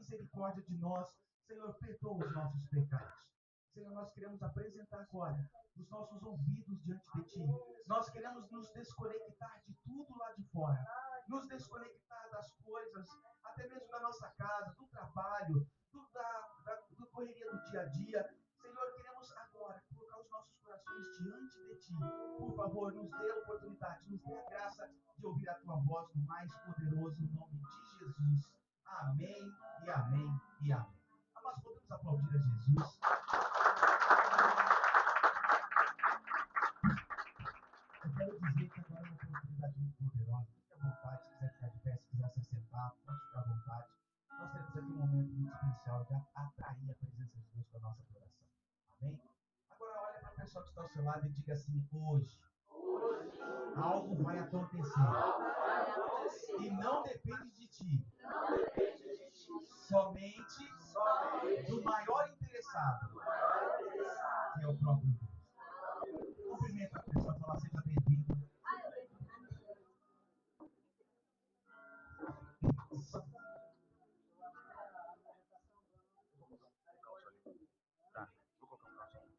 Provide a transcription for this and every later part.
misericórdia de nós. Senhor, perdoa os nossos pecados. Senhor, nós queremos apresentar agora os nossos ouvidos diante de Ti. Nós queremos nos desconectar de tudo lá de fora. Nos desconectar das coisas, até mesmo da nossa casa, do trabalho, do correria do dia a dia. Senhor, queremos agora colocar os nossos corações diante de Ti. Por favor, nos dê a oportunidade, nos dê a graça de ouvir a Tua voz no mais poderoso nome de Jesus. Amém e amém e amém. Nós podemos aplaudir a Jesus. Eu quero dizer que agora é uma oportunidade muito poderosa. Fique à vontade, se quiser ficar de pé, se quiser se assentar, pode ficar à vontade. Nós temos aqui um momento muito especial de atrair a presença de Deus com a nossa adoração. Amém? Agora olha para a pessoa que está ao seu lado e diga assim: hoje algo vai acontecer. E não depende de ti. Somente do maior interessado, que é o próprio Deus. Cumprimenta a pessoa, fala: seja bem-vindo. Tá, vou colocar um próximo.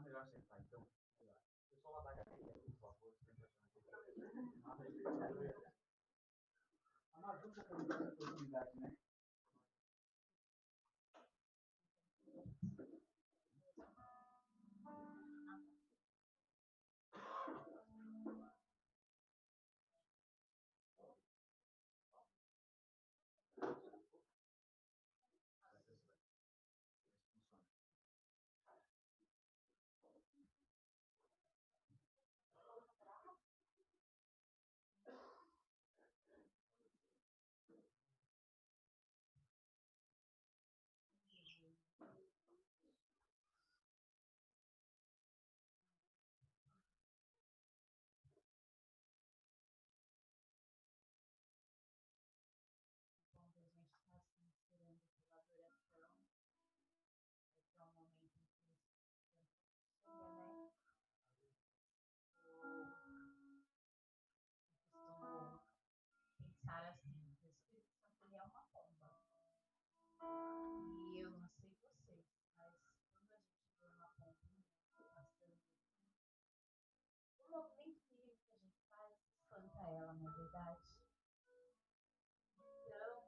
Melhor sentar, então. Pessoal lá da academia, por favor, nós vamos aproveitar essa oportunidade, né? Pensar assim, que o Espírito Santo ele é uma pomba. E eu não sei você, mas quando a gente vê uma pombinha passando assim, o movimento mínimo que a gente faz espanta ela, não é verdade? Então,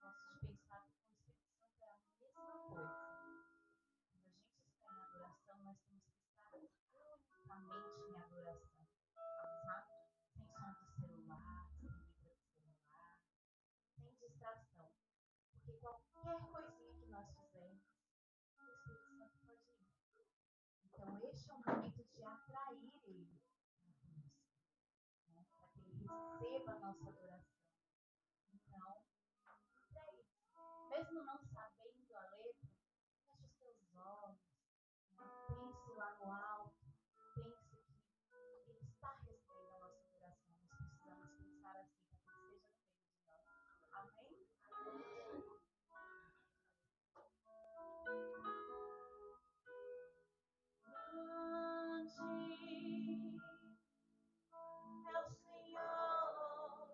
gosto de pensar que com o Espírito Santo é a mesma coisa. Quando a gente está em adoração, nós temos que estar unicamente em adoração, sabe? Sem som de celular, sem letra de celular, sem distração. Porque qualquer coisinha que nós fizermos, o Espírito Santo pode ir. Então, este é o momento de atrair ele conosco, né? Para que ele receba a nossa adoração. Então, atrair. Mesmo não sabendo a letra, feche os teus olhos, né? Pense lá no alto, pense que ele está recebendo a nossa adoração. Nós precisamos pensar assim, para que ele esteja no meio de nós. Amém? Grande é o Senhor,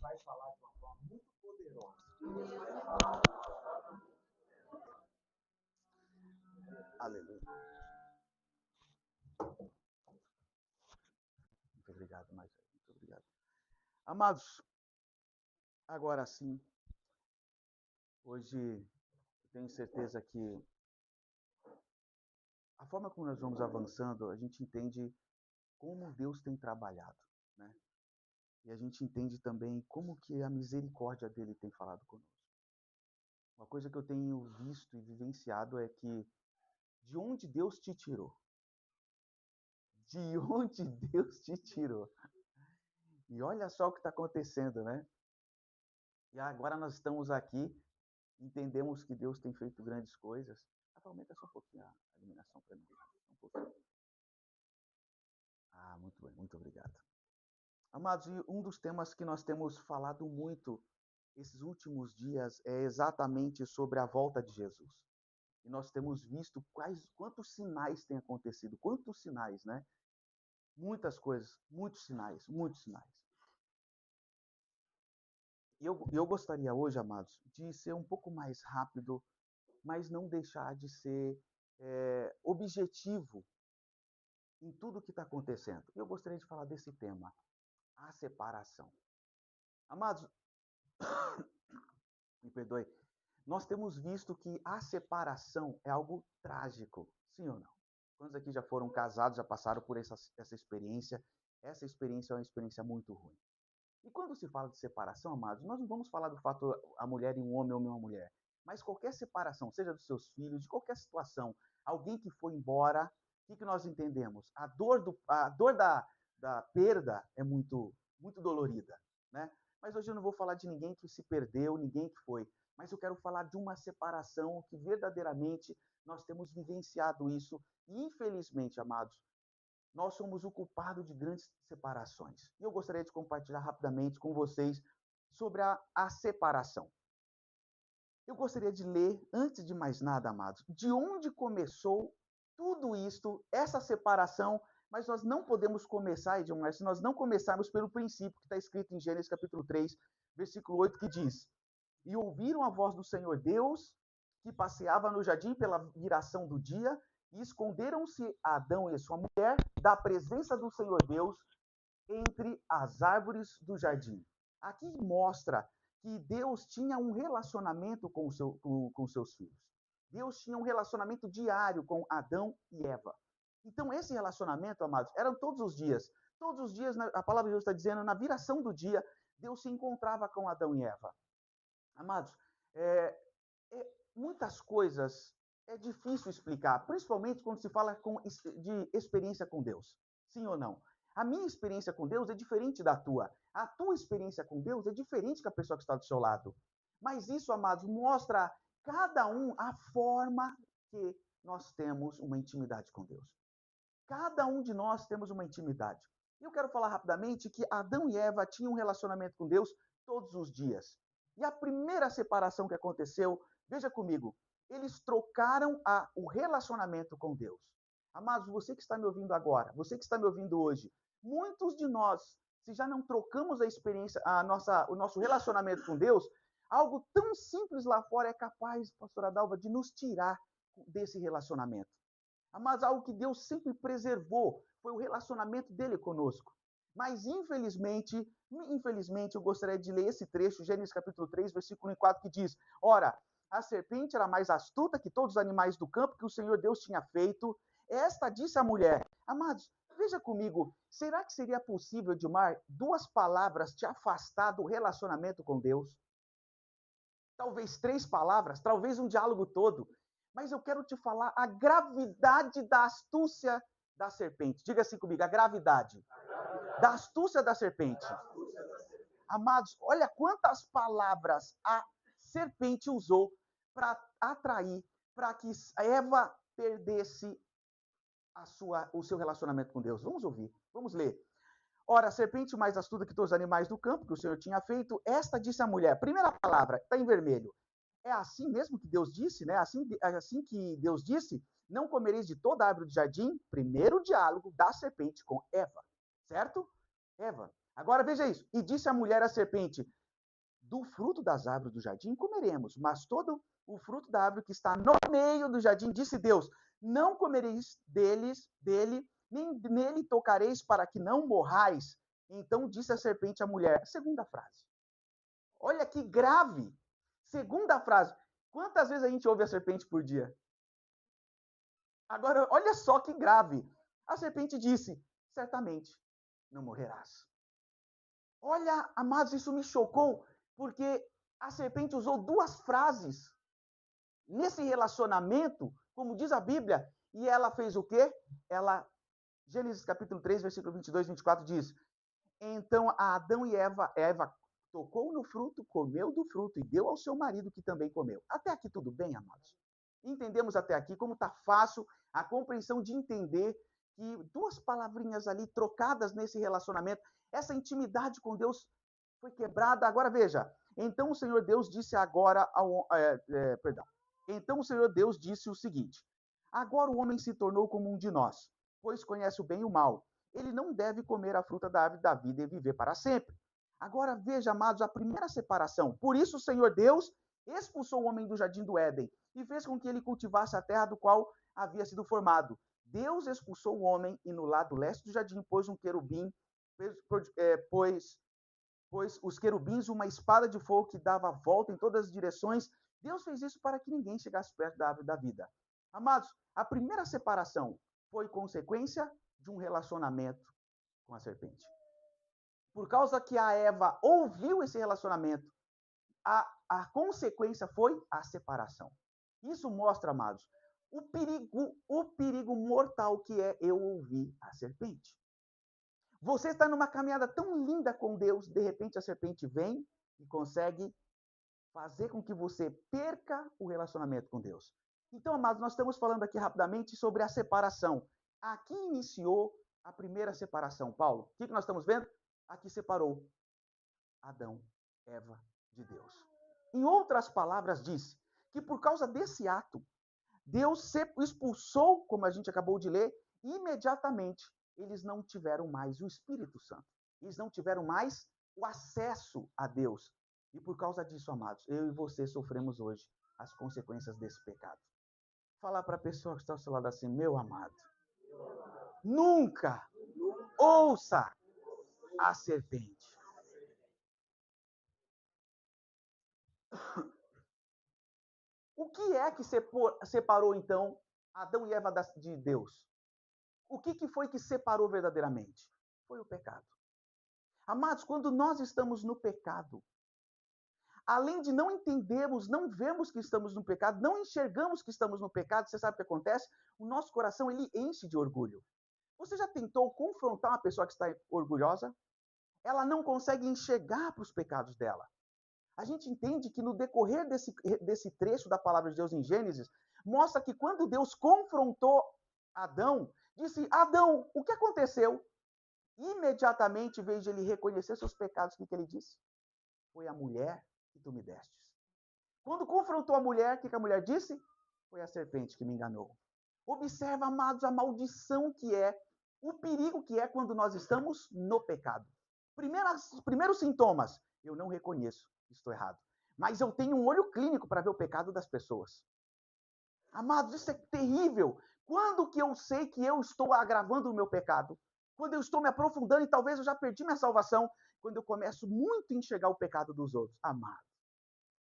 vai falar de uma forma muito poderosa. Aleluia. Muito obrigado, Marcelo. Muito obrigado. Amados, agora sim, hoje eu tenho certeza que a forma como nós vamos avançando, a gente entende como Deus tem trabalhado, né? E a gente entende também como que a misericórdia dele tem falado conosco. Uma coisa que eu tenho visto e vivenciado é que de onde Deus te tirou, de onde Deus te tirou. E olha só o que está acontecendo, né? E agora nós estamos aqui, entendemos que Deus tem feito grandes coisas. Aumenta só um pouquinho a iluminação para mim. Um pouquinho. Ah, muito bem, muito obrigado. Amados, e um dos temas que nós temos falado muito esses últimos dias é exatamente sobre a volta de Jesus. E nós temos visto quantos sinais têm acontecido, quantos sinais, né? Muitas coisas, muitos sinais, muitos sinais. E eu gostaria hoje, amados, de ser um pouco mais rápido, mas não deixar de ser objetivo em tudo que está acontecendo. Eu gostaria de falar desse tema, a separação. Amados, me perdoe, nós temos visto que a separação é algo trágico, sim ou não? Quantos aqui já foram casados, já passaram por essa experiência? Essa experiência é uma experiência muito ruim. E quando se fala de separação, amados, nós não vamos falar do fato a mulher e um homem ou uma mulher, mas qualquer separação, seja dos seus filhos, de qualquer situação, alguém que foi embora, o que nós entendemos? A dor da perda é muito, muito dolorida, né? Mas hoje eu não vou falar de ninguém que se perdeu, ninguém que foi, mas eu quero falar de uma separação que verdadeiramente nós temos vivenciado isso e, infelizmente, amados, nós somos o culpado de grandes separações. E eu gostaria de compartilhar rapidamente com vocês sobre a separação. Eu gostaria de ler, antes de mais nada, amados, de onde começou tudo isto, essa separação, mas nós não podemos começar, Edmar, se nós não começarmos pelo princípio que está escrito em Gênesis capítulo 3, versículo 8, que diz: E ouviram a voz do Senhor Deus, que passeava no jardim pela viração do dia, e esconderam-se Adão e a sua mulher da presença do Senhor Deus entre as árvores do jardim. Aqui mostra que Deus tinha um relacionamento com seus filhos. Deus tinha um relacionamento diário com Adão e Eva. Então, esse relacionamento, amados, eram todos os dias. Todos os dias, a palavra de Deus está dizendo, na viração do dia, Deus se encontrava com Adão e Eva. Amados, muitas coisas é difícil explicar, principalmente quando se fala de experiência com Deus. Sim ou não? A minha experiência com Deus é diferente da tua. A tua experiência com Deus é diferente da pessoa que está do seu lado. Mas isso, amados, mostra cada um a forma que nós temos uma intimidade com Deus. Cada um de nós temos uma intimidade. E eu quero falar rapidamente que Adão e Eva tinham um relacionamento com Deus todos os dias. E a primeira separação que aconteceu, veja comigo, eles trocaram o relacionamento com Deus. Amados, você que está me ouvindo agora, você que está me ouvindo hoje, muitos de nós, se já não trocamos a experiência, o nosso relacionamento com Deus, algo tão simples lá fora é capaz, pastora Dalva, de nos tirar desse relacionamento. Mas algo que Deus sempre preservou foi o relacionamento dele conosco. Mas, infelizmente, eu gostaria de ler esse trecho, Gênesis capítulo 3, versículo 4, que diz: Ora, a serpente era mais astuta que todos os animais do campo que o Senhor Deus tinha feito. Esta disse à mulher: Amados, veja comigo, será que seria possível, Edmar, 2 palavras te afastar do relacionamento com Deus? Talvez 3 palavras, talvez um diálogo todo. Mas eu quero te falar a gravidade da astúcia da serpente. Diga assim comigo, a gravidade da astúcia da serpente. Amados, olha quantas palavras a serpente usou para atrair, para que Eva perdesse o seu relacionamento com Deus. Vamos ouvir, vamos ler. Ora, a serpente mais astuta que todos os animais do campo que o Senhor tinha feito, esta disse à mulher, primeira palavra, está em vermelho. É assim mesmo que Deus disse, né? Assim que Deus disse, não comereis de toda a árvore do jardim. Primeiro diálogo da serpente com Eva, certo? Eva, Agora veja isso. E disse a mulher à serpente: do fruto das árvores do jardim comeremos, mas todo o fruto da árvore que está no meio do jardim, disse Deus, não comereis dele, nem nele tocareis para que não morrais. Então disse a serpente à mulher, segunda frase. Olha que grave. Segunda frase. Quantas vezes a gente ouve a serpente por dia? Agora, olha só que grave. A serpente disse, certamente não morrerás. Olha, amados, isso me chocou, porque a serpente usou duas frases nesse relacionamento, como diz a Bíblia, e ela fez o quê? Gênesis capítulo 3, versículo 22, 24 diz, então Adão e Eva tocou no fruto, comeu do fruto e deu ao seu marido que também comeu. Até aqui tudo bem, amados? Entendemos até aqui como está fácil a compreensão de entender que duas palavrinhas ali trocadas nesse relacionamento, essa intimidade com Deus foi quebrada. Agora veja, então o Senhor Deus disse agora Então o Senhor Deus disse o seguinte: agora o homem se tornou como um de nós, pois conhece o bem e o mal. Ele não deve comer a fruta da árvore da vida e viver para sempre. Agora veja, amados, a primeira separação. Por isso o Senhor Deus expulsou o homem do jardim do Éden e fez com que ele cultivasse a terra do qual havia sido formado. Deus expulsou o homem e no lado leste do jardim pôs um querubim, pois os querubins uma espada de fogo que dava volta em todas as direções. Deus fez isso para que ninguém chegasse perto da árvore da vida. Amados, a primeira separação foi consequência de um relacionamento com a serpente. Por causa que a Eva ouviu esse relacionamento, a consequência foi a separação. Isso mostra, amados, o perigo mortal que é eu ouvir a serpente. Você está numa caminhada tão linda com Deus, de repente a serpente vem e consegue fazer com que você perca o relacionamento com Deus. Então, amados, nós estamos falando aqui rapidamente sobre a separação. Aqui iniciou a primeira separação, Paulo. O que nós estamos vendo? Aqui separou Adão, Eva de Deus. Em outras palavras, diz que por causa desse ato, Deus expulsou, como a gente acabou de ler, imediatamente eles não tiveram mais o Espírito Santo. Eles não tiveram mais o acesso a Deus. E por causa disso, amados, eu e você sofremos hoje as consequências desse pecado. Falar para a pessoa que está ao seu lado assim, meu amado, nunca ouça a serpente. O que é que separou, então, Adão e Eva de Deus? O que foi que separou verdadeiramente? Foi o pecado. Amados, quando nós estamos no pecado, além de não entendermos, não vemos que estamos no pecado, não enxergamos que estamos no pecado, você sabe o que acontece? O nosso coração, ele enche de orgulho. Você já tentou confrontar uma pessoa que está orgulhosa? Ela não consegue enxergar para os pecados dela. A gente entende que no decorrer desse trecho da palavra de Deus em Gênesis, mostra que quando Deus confrontou Adão, disse, Adão, o que aconteceu? Imediatamente, em vez de ele reconhecer seus pecados, o que ele disse? Foi a mulher que tu me destes. Quando confrontou a mulher, o que a mulher disse? Foi a serpente que me enganou. Observa, amados, a maldição que é, o perigo que é quando nós estamos no pecado. Primeiros sintomas, eu não reconheço que estou errado. Mas eu tenho um olho clínico para ver o pecado das pessoas. Amados, isso é terrível. Quando que eu sei que eu estou agravando o meu pecado? Quando eu estou me aprofundando e talvez eu já perdi minha salvação. Quando eu começo muito a enxergar o pecado dos outros. Amados,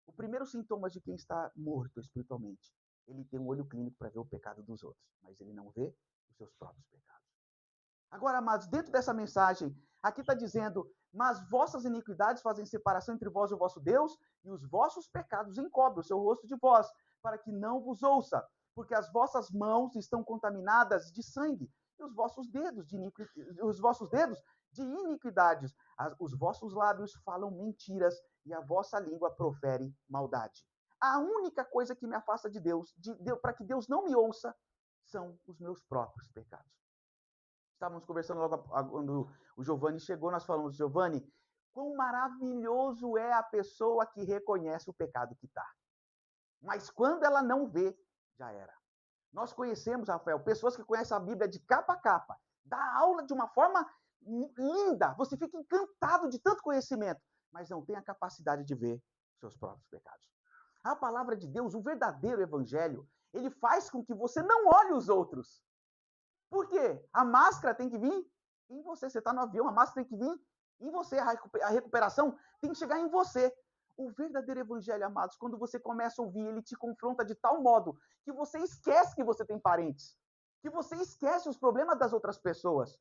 o primeiro sintoma de quem está morto espiritualmente, ele tem um olho clínico para ver o pecado dos outros, mas ele não vê os seus próprios pecados. Agora, amados, dentro dessa mensagem, aqui está dizendo, mas vossas iniquidades fazem separação entre vós e o vosso Deus, e os vossos pecados encobrem o seu rosto de vós, para que não vos ouça, porque as vossas mãos estão contaminadas de sangue, e os vossos dedos de iniquidades, os vossos lábios falam mentiras, e a vossa língua profere maldade. A única coisa que me afasta de Deus, para que Deus não me ouça, são os meus próprios pecados. Estávamos conversando logo quando o Giovanni chegou, nós falamos, Giovanni, quão maravilhoso é a pessoa que reconhece o pecado que está. Mas quando ela não vê, já era. Nós conhecemos, Rafael, pessoas que conhecem a Bíblia de capa a capa, dá aula de uma forma linda, você fica encantado de tanto conhecimento, mas não tem a capacidade de ver seus próprios pecados. A palavra de Deus, o verdadeiro evangelho, ele faz com que você não olhe os outros. Por quê? A máscara tem que vir em você. Você está no avião, a máscara tem que vir em você. A recuperação tem que chegar em você. O verdadeiro evangelho, amados, quando você começa a ouvir, ele te confronta de tal modo que você esquece que você tem parentes, que você esquece os problemas das outras pessoas,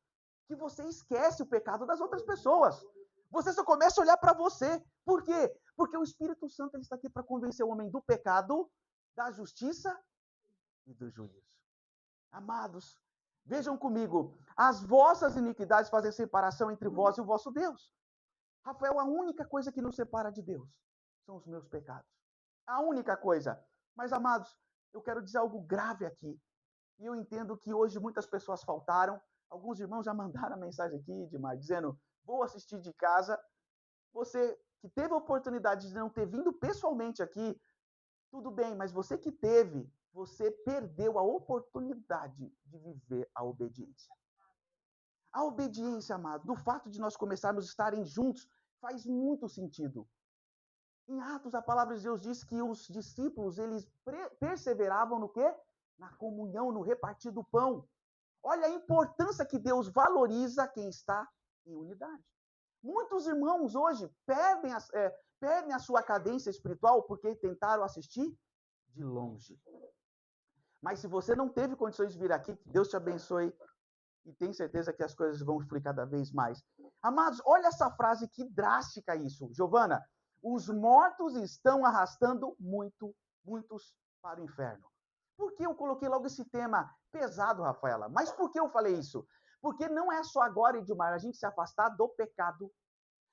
que você esquece o pecado das outras pessoas. Você só começa a olhar para você. Por quê? Porque o Espírito Santo ele está aqui para convencer o homem do pecado, da justiça e do juízo. Amados, vejam comigo, as vossas iniquidades fazem separação entre vós e o vosso Deus. Rafael, a única coisa que nos separa de Deus são os meus pecados. A única coisa. Mas, amados, eu quero dizer algo grave aqui. E eu entendo que hoje muitas pessoas faltaram. Alguns irmãos já mandaram a mensagem aqui, Edmar, dizendo, vou assistir de casa. Você que teve a oportunidade de não ter vindo pessoalmente aqui, tudo bem, mas você que teve, você perdeu a oportunidade de viver a obediência. A obediência, amado, do fato de nós começarmos a estarem juntos, faz muito sentido. Em Atos, a palavra de Deus diz que os discípulos, eles perseveravam no quê? Na comunhão, no repartir do pão. Olha a importância que Deus valoriza quem está em unidade. Muitos irmãos hoje perdem a sua cadência espiritual porque tentaram assistir de longe. Mas se você não teve condições de vir aqui, que Deus te abençoe e tenho certeza que as coisas vão fluir cada vez mais. Amados, olha essa frase, que drástica isso. Giovana, os mortos estão arrastando muitos para o inferno. Por que eu coloquei logo esse tema pesado, Rafaela? Mas por que eu falei isso? Porque não é só agora, Edmar, a gente se afastar do pecado,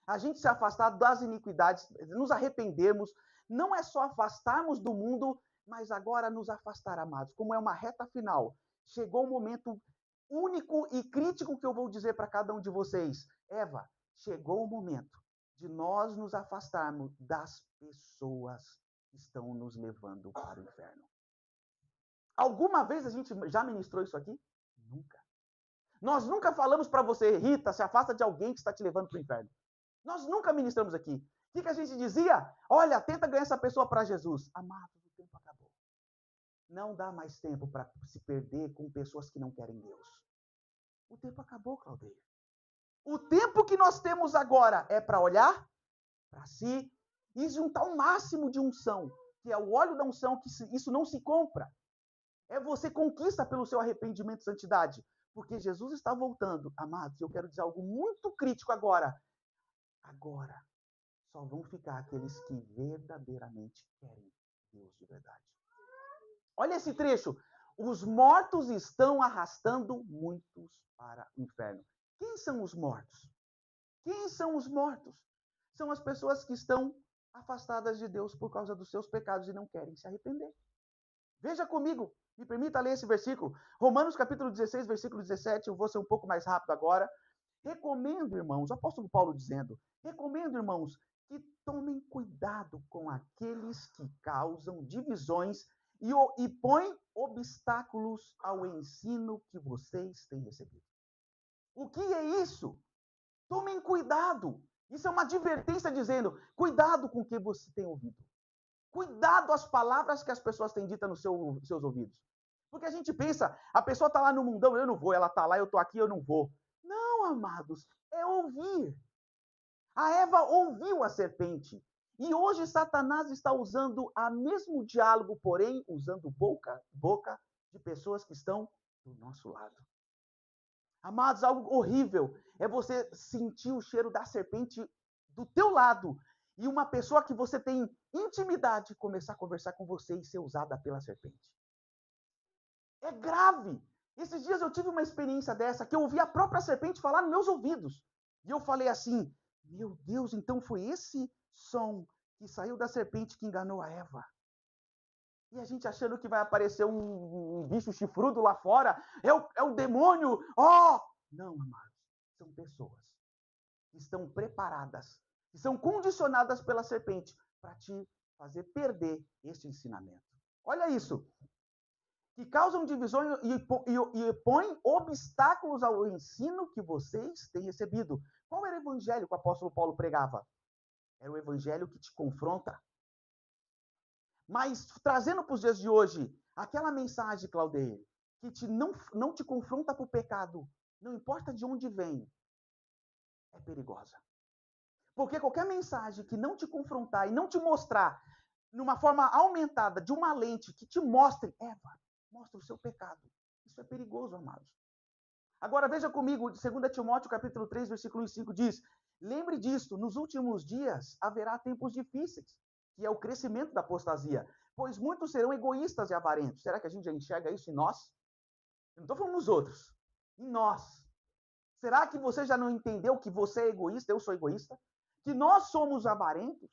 a gente se afastar das iniquidades, nos arrependermos, não é só afastarmos do mundo, mas agora nos afastar, amados. Como é uma reta final, chegou o momento único e crítico que eu vou dizer para cada um de vocês. Eva, chegou o momento de nós nos afastarmos das pessoas que estão nos levando para o inferno. Alguma vez a gente já ministrou isso aqui? Nunca. Nós nunca falamos para você, Rita, se afasta de alguém que está te levando para o inferno. Nós nunca ministramos aqui. O que a gente dizia? Olha, tenta ganhar essa pessoa para Jesus. Amado, o tempo acabou. Não dá mais tempo para se perder com pessoas que não querem Deus. O tempo acabou, Claudeir. O tempo que nós temos agora é para olhar para si e juntar o máximo de unção, que é o óleo da unção, que isso não se compra. É você conquista pelo seu arrependimento e santidade. Porque Jesus está voltando. Amados, eu quero dizer algo muito crítico agora. Agora, só vão ficar aqueles que verdadeiramente querem Deus de verdade. Olha esse trecho. Os mortos estão arrastando muitos para o inferno. Quem são os mortos? Quem são os mortos? São as pessoas que estão afastadas de Deus por causa dos seus pecados e não querem se arrepender. Veja comigo, me permita ler esse versículo. Romanos capítulo 16, versículo 17, eu vou ser um pouco mais rápido agora. Recomendo, irmãos, o apóstolo Paulo dizendo, recomendo, irmãos, que tomem cuidado com aqueles que causam divisões e põem obstáculos ao ensino que vocês têm recebido. O que é isso? Tomem cuidado. Isso é uma advertência dizendo, cuidado com o que você tem ouvido. Cuidado as palavras que as pessoas têm dito nos seus ouvidos. Porque a gente pensa, a pessoa está lá no mundão, eu não vou, ela está lá, eu estou aqui, eu não vou. Não, amados, é ouvir. A Eva ouviu a serpente. E hoje Satanás está usando o mesmo diálogo, porém, usando boca de pessoas que estão do nosso lado. Amados, algo horrível é você sentir o cheiro da serpente do teu lado e uma pessoa que você tem intimidade começar a conversar com você e ser usada pela serpente. É grave. Esses dias eu tive uma experiência dessa, que eu ouvi a própria serpente falar nos meus ouvidos. E eu falei assim, meu Deus, então foi esse som que saiu da serpente que enganou a Eva. E a gente achando que vai aparecer um bicho chifrudo lá fora, é o demônio, Não, amados, são pessoas que estão preparadas, que são condicionadas pela serpente para te fazer perder este ensinamento. Olha isso. que causam divisão e põem obstáculos ao ensino que vocês têm recebido. Qual era o evangelho que o apóstolo Paulo pregava? Era o evangelho que te confronta. Mas, trazendo para os dias de hoje, aquela mensagem, Claudeir, que não te confronta para o pecado, não importa de onde vem, é perigosa. Porque qualquer mensagem que não te confrontar e não te mostrar, numa forma aumentada, de uma lente que te mostre, mostra o seu pecado. Isso é perigoso, amados. Agora, veja comigo, 2 Timóteo, capítulo 3, versículo 5, diz: lembre disto, nos últimos dias haverá tempos difíceis, que é o crescimento da apostasia, pois muitos serão egoístas e avarentos. Será que a gente já enxerga isso em nós? Eu não estou falando nos outros, em nós. Será que você já não entendeu que você é egoísta, eu sou egoísta? Que nós somos avarentos?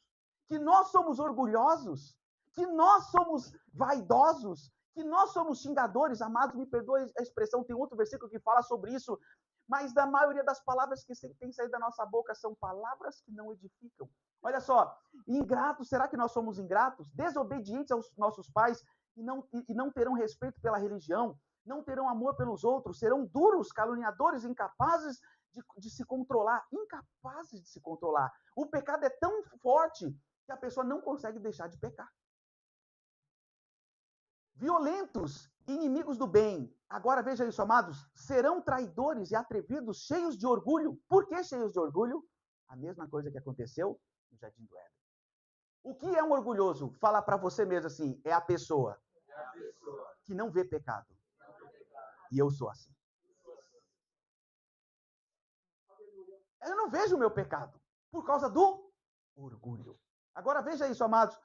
Que nós somos orgulhosos? Que nós somos vaidosos? Que nós somos xingadores? Amados, me perdoe a expressão, tem outro versículo que fala sobre isso, mas da maioria das palavras que tem saído da nossa boca são palavras que não edificam. Olha só, ingratos, será que nós somos ingratos? Desobedientes aos nossos pais e não terão respeito pela religião? Não terão amor pelos outros, serão duros, caluniadores, incapazes de se controlar. Incapazes de se controlar. O pecado é tão forte que a pessoa não consegue deixar de pecar. Violentos, inimigos do bem. Agora veja isso, amados. Serão traidores e atrevidos, cheios de orgulho. Por que cheios de orgulho? A mesma coisa que aconteceu no Jardim do Éden. O que é um orgulhoso? Fala para você mesmo assim, é a pessoa que não vê pecado. E eu sou assim. Eu não vejo o meu pecado por causa do orgulho. Agora veja isso, amados.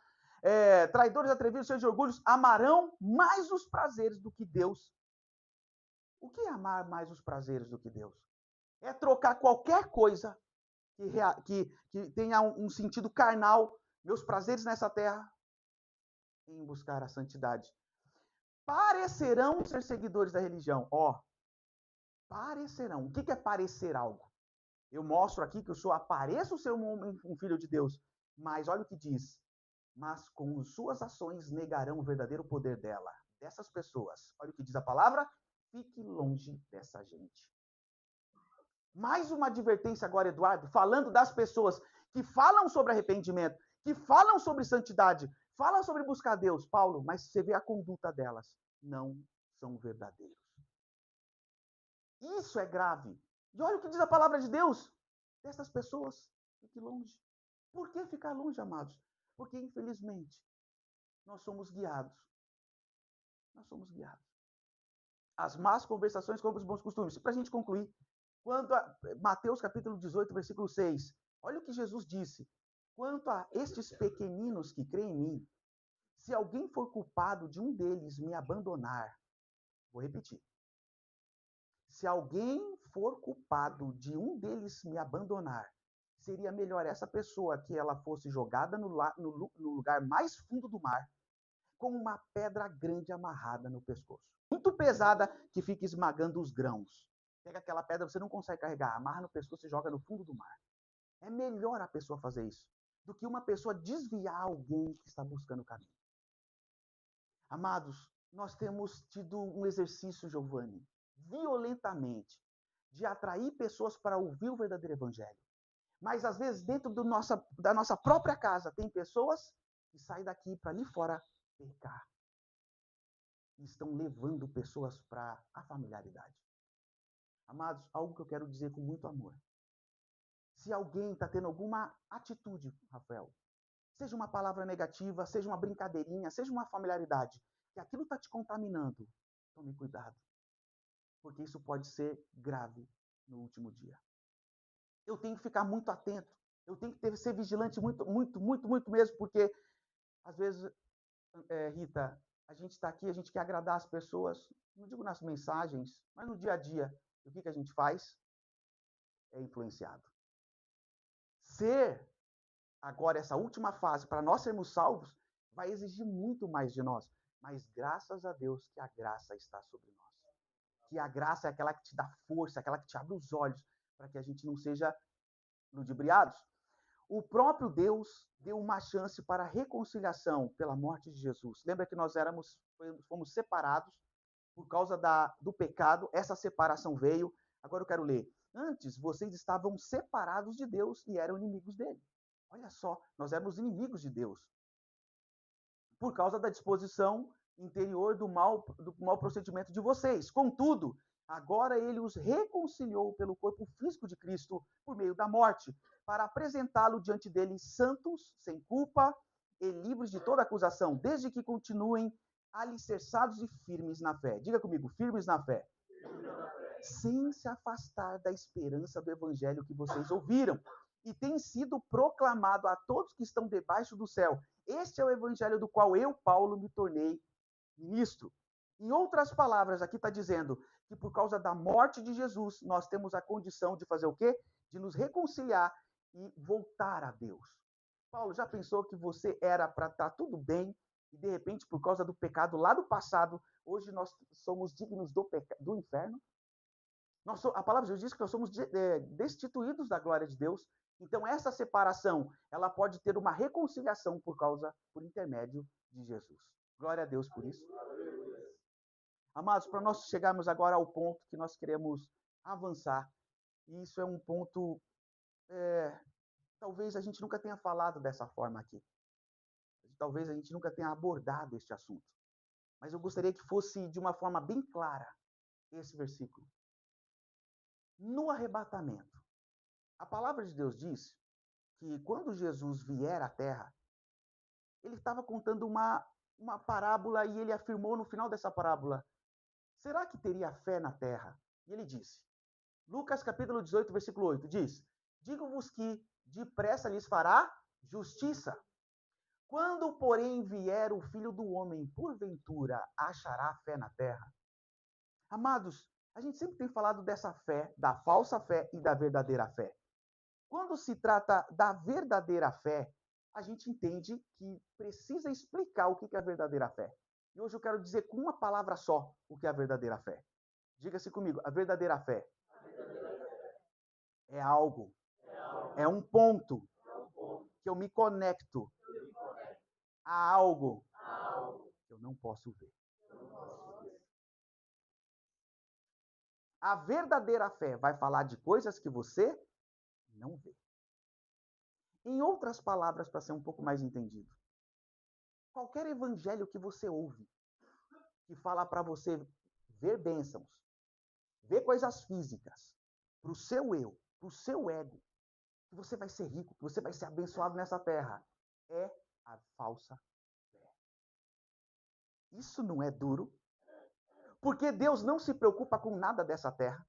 Traidores, atrevidos, cheios de orgulhos, amarão mais os prazeres do que Deus. O que é amar mais os prazeres do que Deus? É trocar qualquer coisa que tenha um sentido carnal, meus prazeres nessa terra, em buscar a santidade. Parecerão ser seguidores da religião. Parecerão. O que é parecer algo? Eu mostro aqui que eu apareço ser um filho de Deus. Mas olha o que diz. Mas com suas ações negarão o verdadeiro poder dela. Dessas pessoas. Olha o que diz a palavra. Fique longe dessa gente. Mais uma advertência agora, Eduardo, falando das pessoas que falam sobre arrependimento, que falam sobre santidade, falam sobre buscar Deus. Paulo, mas você vê a conduta delas. Não são verdadeiros. Isso é grave. E olha o que diz a palavra de Deus. Dessas pessoas, fique longe. Por que ficar longe, amados? Porque, infelizmente, nós somos guiados. Nós somos guiados. As más conversações como os bons costumes. Para a gente concluir, quanto a Mateus capítulo 18, versículo 6, olha o que Jesus disse. Quanto a estes pequeninos que creem em mim, se alguém for culpado de um deles me abandonar, vou repetir. Se alguém for culpado de um deles me abandonar, seria melhor essa pessoa que ela fosse jogada no lugar mais fundo do mar, com uma pedra grande amarrada no pescoço. Muito pesada, que fica esmagando os grãos. Pega aquela pedra, você não consegue carregar, amarra no pescoço e joga no fundo do mar. É melhor a pessoa fazer isso, do que uma pessoa desviar alguém que está buscando o caminho. Amados, nós temos tido um exercício, Giovanni, violentamente, de atrair pessoas para ouvir o verdadeiro evangelho. Mas, às vezes, dentro da nossa própria casa, tem pessoas que saem daqui para ali fora pecar. E estão levando pessoas para a familiaridade. Amados, algo que eu quero dizer com muito amor. Se alguém está tendo alguma atitude, Rafael, seja uma palavra negativa, seja uma brincadeirinha, seja uma familiaridade, que aquilo está te contaminando, tome cuidado. Porque isso pode ser grave no último dia. Eu tenho que ficar muito atento. Eu tenho que ser vigilante muito mesmo, porque, às vezes, Rita, a gente está aqui, a gente quer agradar as pessoas, não digo nas mensagens, mas no dia a dia. O que a gente faz? É influenciado. Ser, agora, essa última fase, para nós sermos salvos, vai exigir muito mais de nós. Mas, graças a Deus, que a graça está sobre nós. Que a graça é aquela que te dá força, aquela que te abre os olhos, para que a gente não seja ludibriados. O próprio Deus deu uma chance para a reconciliação pela morte de Jesus. Lembra que nós fomos separados por causa do pecado, essa separação veio. Agora eu quero ler. Antes, vocês estavam separados de Deus e eram inimigos dele. Olha só, nós éramos inimigos de Deus. Por causa da disposição interior do mau procedimento de vocês. Contudo, agora ele os reconciliou pelo corpo físico de Cristo por meio da morte, para apresentá-lo diante dele santos, sem culpa e livres de toda acusação, desde que continuem alicerçados e firmes na fé. Diga comigo, firmes na fé. Sem se afastar da esperança do evangelho que vocês ouviram e tem sido proclamado a todos que estão debaixo do céu. Este é o evangelho do qual eu, Paulo, me tornei ministro. Em outras palavras, aqui está dizendo que por causa da morte de Jesus, nós temos a condição de fazer o quê? De nos reconciliar e voltar a Deus. Paulo, já pensou que você era para estar tudo bem e de repente, por causa do pecado lá do passado, hoje nós somos dignos do inferno? A palavra de Deus diz que nós somos destituídos da glória de Deus. Então, essa separação, ela pode ter uma reconciliação por intermédio de Jesus. Glória a Deus por isso. Amados, para nós chegarmos agora ao ponto que nós queremos avançar, e isso é um ponto, talvez a gente nunca tenha falado dessa forma aqui. Talvez a gente nunca tenha abordado este assunto. Mas eu gostaria que fosse de uma forma bem clara esse versículo. No arrebatamento, a palavra de Deus diz que quando Jesus vier à terra, ele estava contando uma parábola e ele afirmou no final dessa parábola, será que teria fé na terra? E ele disse, Lucas capítulo 18, versículo 8, diz, digo-vos que depressa lhes fará justiça. Quando, porém, vier o Filho do Homem, porventura, achará fé na terra? Amados, a gente sempre tem falado dessa fé, da falsa fé e da verdadeira fé. Quando se trata da verdadeira fé, a gente entende que precisa explicar o que é a verdadeira fé. E hoje eu quero dizer com uma palavra só o que é a verdadeira fé. Diga-se comigo, a verdadeira fé é algo, é um ponto que eu me conecto a algo que eu não posso ver. A verdadeira fé vai falar de coisas que você não vê. Em outras palavras, para ser um pouco mais entendido, qualquer evangelho que você ouve, que fala para você ver bênçãos, ver coisas físicas, para o seu eu, para o seu ego, que você vai ser rico, que você vai ser abençoado nessa terra, é a falsa fé. Isso não é duro? Porque Deus não se preocupa com nada dessa terra.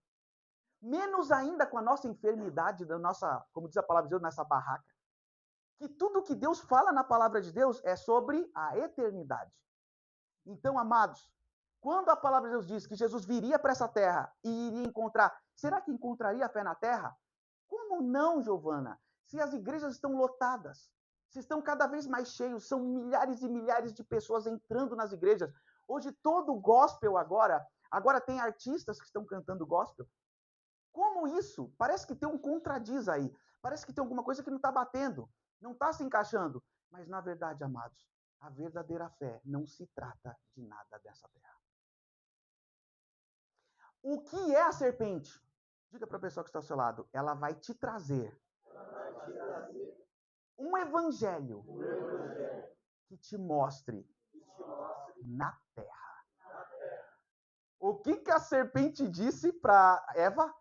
Menos ainda com a nossa enfermidade, da nossa, como diz a palavra de Deus, nessa barraca. Que tudo que Deus fala na palavra de Deus é sobre a eternidade. Então, amados, quando a palavra de Deus diz que Jesus viria para essa terra e iria encontrar, será que encontraria fé na terra? Como não, Giovana? Se as igrejas estão lotadas, se estão cada vez mais cheios, são milhares e milhares de pessoas entrando nas igrejas. Hoje todo gospel agora tem artistas que estão cantando gospel. Como isso? Parece que tem um contradiz aí. Parece que tem alguma coisa que não está batendo, não está se encaixando. Mas na verdade, amados, a verdadeira fé não se trata de nada dessa terra. O que é a serpente? Diga para a pessoa que está ao seu lado. Ela vai te trazer um evangelho que te mostre na terra. O que a serpente disse para Eva?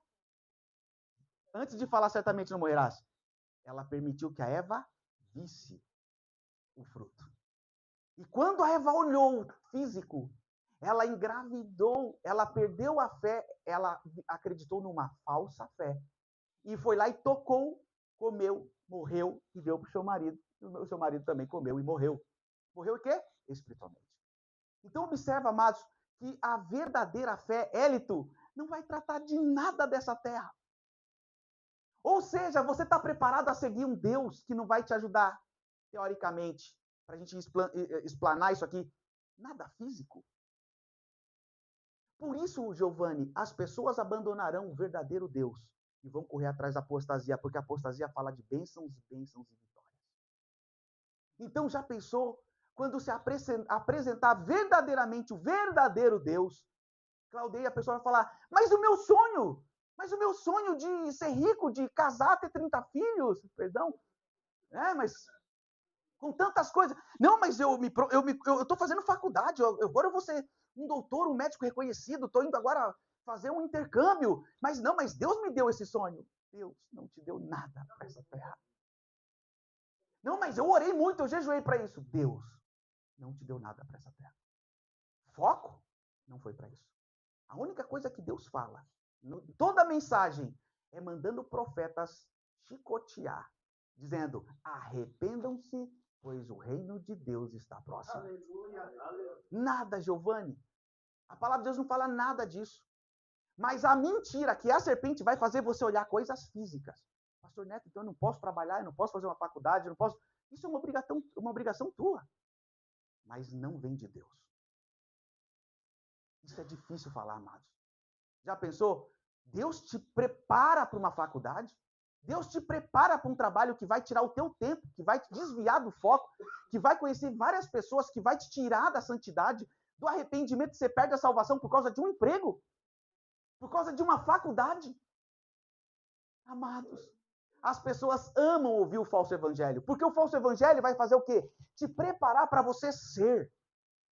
Antes de falar certamente não morrerás, ela permitiu que a Eva visse o fruto. E quando a Eva olhou o físico, ela engravidou, ela perdeu a fé, ela acreditou numa falsa fé. E foi lá e tocou, comeu, morreu e deu para o seu marido. E o seu marido também comeu e morreu. Morreu o quê? Espiritualmente. Então observa, amados, que a verdadeira fé, élito, não vai tratar de nada dessa terra. Ou seja, você está preparado a seguir um Deus que não vai te ajudar, teoricamente, para a gente explanar isso aqui, nada físico. Por isso, Giovanni, as pessoas abandonarão o verdadeiro Deus e vão correr atrás da apostasia, porque a apostasia fala de bênçãos, bênçãos e vitórias. Então, já pensou, quando se apresentar verdadeiramente o verdadeiro Deus, Claudeia, a pessoa vai falar, mas o meu sonho de ser rico, de casar, ter 30 filhos, perdão, mas com tantas coisas. Não, mas eu estou fazendo faculdade, agora eu vou ser um doutor, um médico reconhecido, estou indo agora fazer um intercâmbio. Mas Deus me deu esse sonho. Deus não te deu nada para essa terra. Não, mas eu orei muito, eu jejuei para isso. Deus não te deu nada para essa terra. Foco não foi para isso. A única coisa que Deus fala, toda a mensagem, é mandando profetas chicotear, dizendo, arrependam-se, pois o reino de Deus está próximo. Aleluia, aleluia. Nada, Giovanni. A palavra de Deus não fala nada disso. Mas a mentira que a serpente vai fazer você olhar coisas físicas. Pastor Neto, então eu não posso trabalhar, eu não posso fazer uma faculdade, eu não posso... Isso é uma obrigação tua. Mas não vem de Deus. Isso é difícil falar, amados. Já pensou? Deus te prepara para uma faculdade? Deus te prepara para um trabalho que vai tirar o teu tempo, que vai te desviar do foco, que vai conhecer várias pessoas, que vai te tirar da santidade, do arrependimento, você perde a salvação por causa de um emprego, por causa de uma faculdade. Amados, as pessoas amam ouvir o falso evangelho, porque o falso evangelho vai fazer o quê? Te preparar para você ser,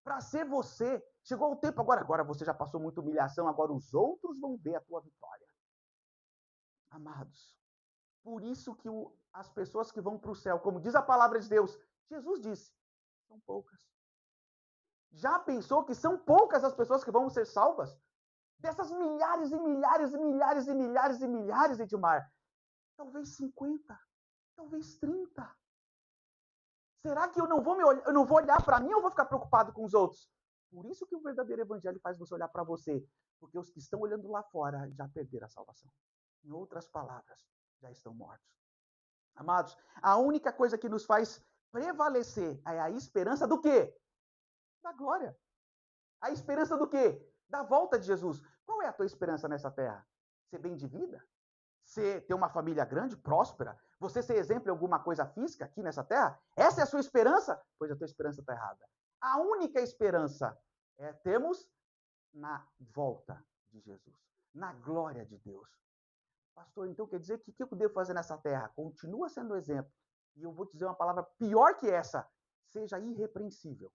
para ser você. Chegou o tempo agora você já passou muita humilhação, agora os outros vão ver a tua vitória. Amados, por isso que as pessoas que vão para o céu, como diz a palavra de Deus, Jesus disse, são poucas. Já pensou que são poucas as pessoas que vão ser salvas? Dessas milhares e milhares e milhares e milhares e milhares, Edmar, talvez 50, talvez 30. Será que eu não vou olhar para mim ou vou ficar preocupado com os outros? Por isso que o verdadeiro evangelho faz você olhar para você, porque os que estão olhando lá fora já perderam a salvação. Em outras palavras, já estão mortos. Amados, a única coisa que nos faz prevalecer é a esperança do quê? Da glória. A esperança do quê? Da volta de Jesus. Qual é a tua esperança nessa terra? Ser bem de vida? Ser ter uma família grande, próspera? Você ser exemplo em alguma coisa física aqui nessa terra? Essa é a sua esperança? Pois a tua esperança está errada. A única esperança é termos na volta de Jesus, na glória de Deus. Pastor, então quer dizer que o que eu devo fazer nessa terra? Continua sendo exemplo. E eu vou te dizer uma palavra pior que essa. Seja irrepreensível.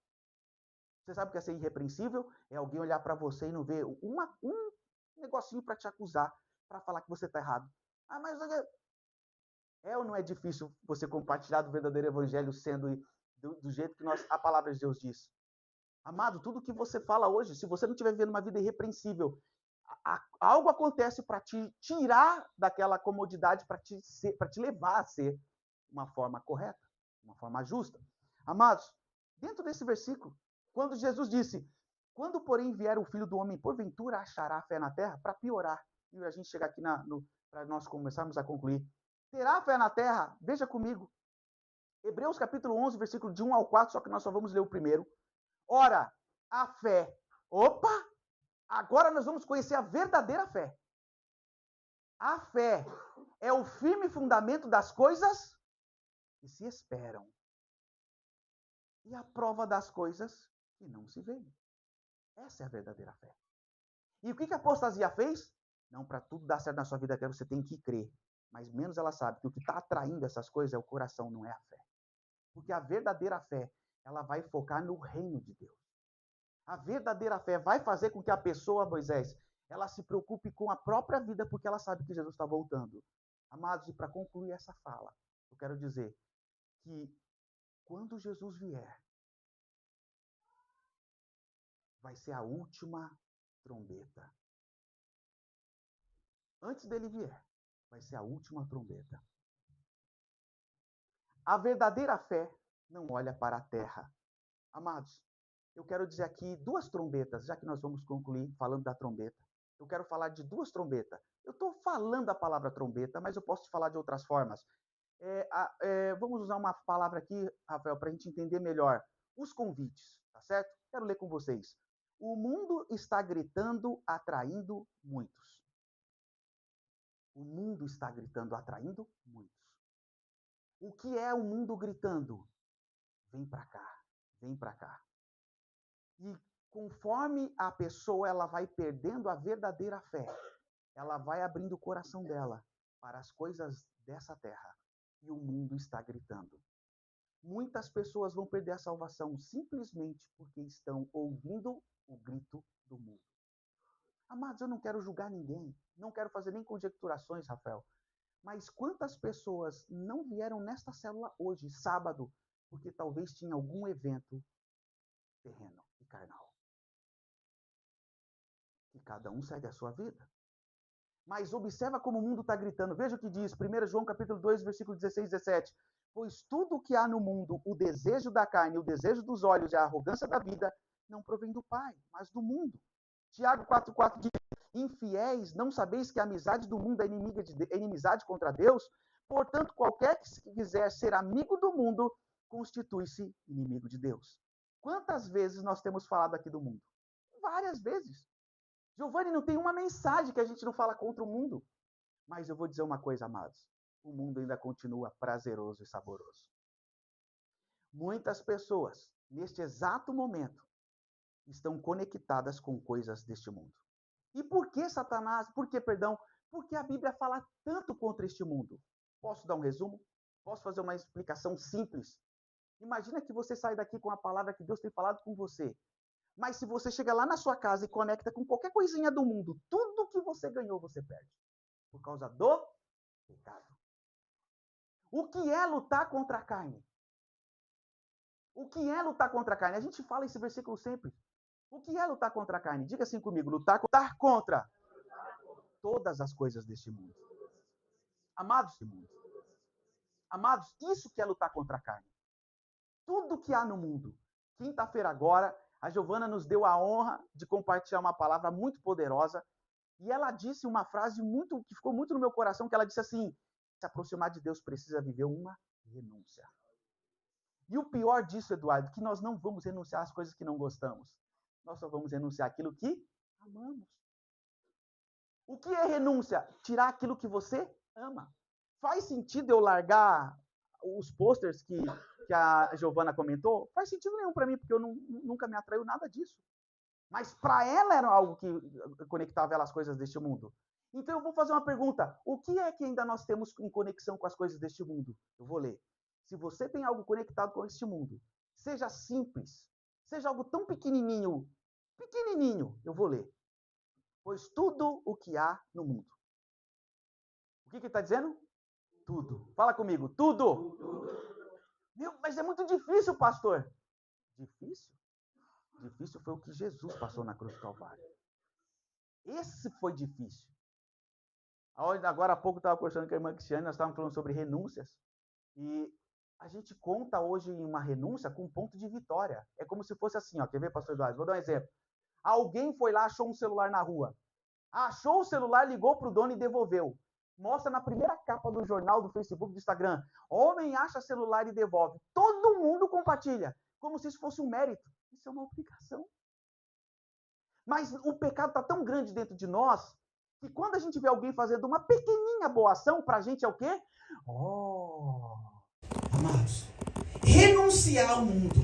Você sabe o que é ser irrepreensível? É alguém olhar para você e não ver um negocinho para te acusar, para falar que você está errado. Ah, mas é ou não é difícil você compartilhar do verdadeiro evangelho sendo do jeito que a palavra de Deus diz? Amado, tudo que você fala hoje, se você não estiver vivendo uma vida irrepreensível, algo acontece para te tirar daquela comodidade, para te levar a ser uma forma correta, uma forma justa. Amados, dentro desse versículo, quando Jesus disse, quando porém vier o Filho do Homem, porventura achará fé na terra, para piorar, e a gente chegar aqui para nós começarmos a concluir. Terá fé na terra? Veja comigo. Hebreus capítulo 11, versículo de 1 ao 4, só que nós só vamos ler o primeiro. Ora, a fé. Opa! Agora nós vamos conhecer a verdadeira fé. A fé é o firme fundamento das coisas que se esperam. E a prova das coisas que não se veem. Essa é a verdadeira fé. E o que a apostasia fez? Não, para tudo dar certo na sua vida, você tem que crer. Mas menos ela sabe que o que está atraindo essas coisas é o coração, não é a fé. Porque a verdadeira fé, ela vai focar no reino de Deus. A verdadeira fé vai fazer com que a pessoa, Moisés, ela se preocupe com a própria vida, porque ela sabe que Jesus está voltando. Amados, e para concluir essa fala, eu quero dizer que quando Jesus vier, vai ser a última trombeta. Antes dele vier, vai ser a última trombeta. A verdadeira fé não olha para a terra. Amados, eu quero dizer aqui duas trombetas, já que nós vamos concluir falando da trombeta. Eu quero falar de duas trombetas. Eu estou falando a palavra trombeta, mas eu posso te falar de outras formas. Vamos usar uma palavra aqui, Rafael, para a gente entender melhor. Os convites, tá certo? Quero ler com vocês. O mundo está gritando, atraindo muitos. O mundo está gritando, atraindo muitos. O que é o mundo gritando? Vem para cá, vem para cá. E conforme a pessoa ela vai perdendo a verdadeira fé, ela vai abrindo o coração dela para as coisas dessa terra. E o mundo está gritando. Muitas pessoas vão perder a salvação simplesmente porque estão ouvindo o grito do mundo. Amados, eu não quero julgar ninguém, não quero fazer nem conjecturações, Rafael. Mas quantas pessoas não vieram nesta célula hoje, sábado, porque talvez tinha algum evento terreno e carnal? E cada um segue a sua vida. Mas observa como o mundo está gritando. Veja o que diz 1 João capítulo 2, versículo 16 e 17. Pois tudo o que há no mundo, o desejo da carne, o desejo dos olhos e a arrogância da vida, não provém do Pai, mas do mundo. Tiago 4,4 diz, infiéis, não sabeis que a amizade do mundo é inimizade contra Deus? Portanto, qualquer que quiser ser amigo do mundo, constitui-se inimigo de Deus. Quantas vezes nós temos falado aqui do mundo? Várias vezes. Giovanni, não tem uma mensagem que a gente não fala contra o mundo. Mas eu vou dizer uma coisa, amados. O mundo ainda continua prazeroso e saboroso. Muitas pessoas, neste exato momento, estão conectadas com coisas deste mundo. E por que Satanás? Por que, perdão? Porque a Bíblia fala tanto contra este mundo. Posso dar um resumo? Posso fazer uma explicação simples? Imagina que você sai daqui com a palavra que Deus tem falado com você. Mas se você chega lá na sua casa e conecta com qualquer coisinha do mundo, tudo que você ganhou, você perde. Por causa do pecado. O que é lutar contra a carne? O que é lutar contra a carne? A gente fala esse versículo sempre. O que é lutar contra a carne? Diga assim comigo, lutar contra todas as coisas deste mundo. Amados, amados, isso que é lutar contra a carne. Tudo que há no mundo. Quinta-feira agora, a Giovana nos deu a honra de compartilhar uma palavra muito poderosa. E ela disse uma frase que ficou muito no meu coração, que ela disse assim, se aproximar de Deus precisa viver uma renúncia. E o pior disso, Eduardo, que nós não vamos renunciar às coisas que não gostamos. Nós só vamos renunciar àquilo que amamos. O que é renúncia? Tirar aquilo que você ama. Faz sentido eu largar os posters que a Giovana comentou? Faz sentido nenhum para mim, porque eu nunca me atraiu nada disso. Mas para ela era algo que conectava ela às coisas deste mundo. Então eu vou fazer uma pergunta. O que é que ainda nós temos em conexão com as coisas deste mundo? Eu vou ler. Se você tem algo conectado com este mundo, seja simples, seja algo tão pequenininho, eu vou ler. Pois tudo o que há no mundo. O que ele está dizendo? Tudo. Fala comigo. Tudo. Meu, mas é muito difícil, pastor. Difícil? Difícil foi o que Jesus passou na cruz do Calvário. Esse foi difícil. Agora há pouco eu estava conversando com a irmã Cristiane, nós estávamos falando sobre renúncias. E a gente conta hoje em uma renúncia com um ponto de vitória. É como se fosse assim, ó. Quer ver, pastor Eduardo? Vou dar um exemplo. Alguém foi lá, achou um celular na rua. Achou o celular, ligou para o dono e devolveu. Mostra na primeira capa do jornal, do Facebook, do Instagram. Homem acha celular e devolve. Todo mundo compartilha. Como se isso fosse um mérito. Isso é uma obrigação. Mas o pecado está tão grande dentro de nós que quando a gente vê alguém fazendo uma pequenininha boa ação, para a gente é o quê? Amados, renunciar ao mundo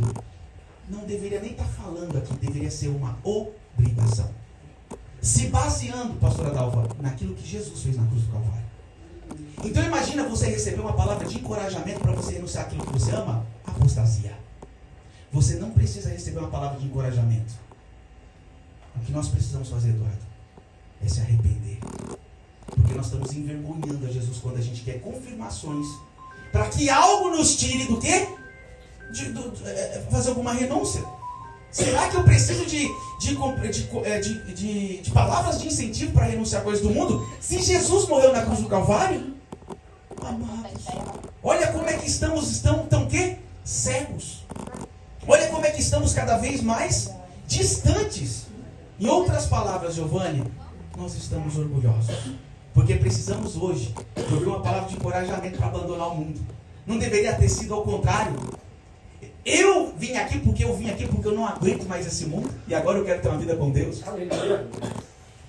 não deveria nem estar falando aqui, deveria ser uma obrigação. Se baseando, pastora Dalva, naquilo que Jesus fez na cruz do Calvário. Então imagina você receber uma palavra de encorajamento para você renunciar àquilo que você ama? Apostasia. Você não precisa receber uma palavra de encorajamento. O que nós precisamos fazer, Eduardo, é se arrepender. Porque nós estamos envergonhando a Jesus quando a gente quer confirmações para que algo nos tire do quê? Fazer alguma renúncia. Será que eu preciso de palavras de incentivo para renunciar a coisas do mundo? Se Jesus morreu na cruz do Calvário? Amados, olha como é que estamos tão quê? Cegos. Olha como é que estamos cada vez mais distantes. Em outras palavras, Giovanni, nós estamos orgulhosos. Porque precisamos hoje ouvir uma palavra de encorajamento para abandonar o mundo. Não deveria ter sido ao contrário. Eu vim aqui porque eu não aguento mais esse mundo. E agora eu quero ter uma vida com Deus.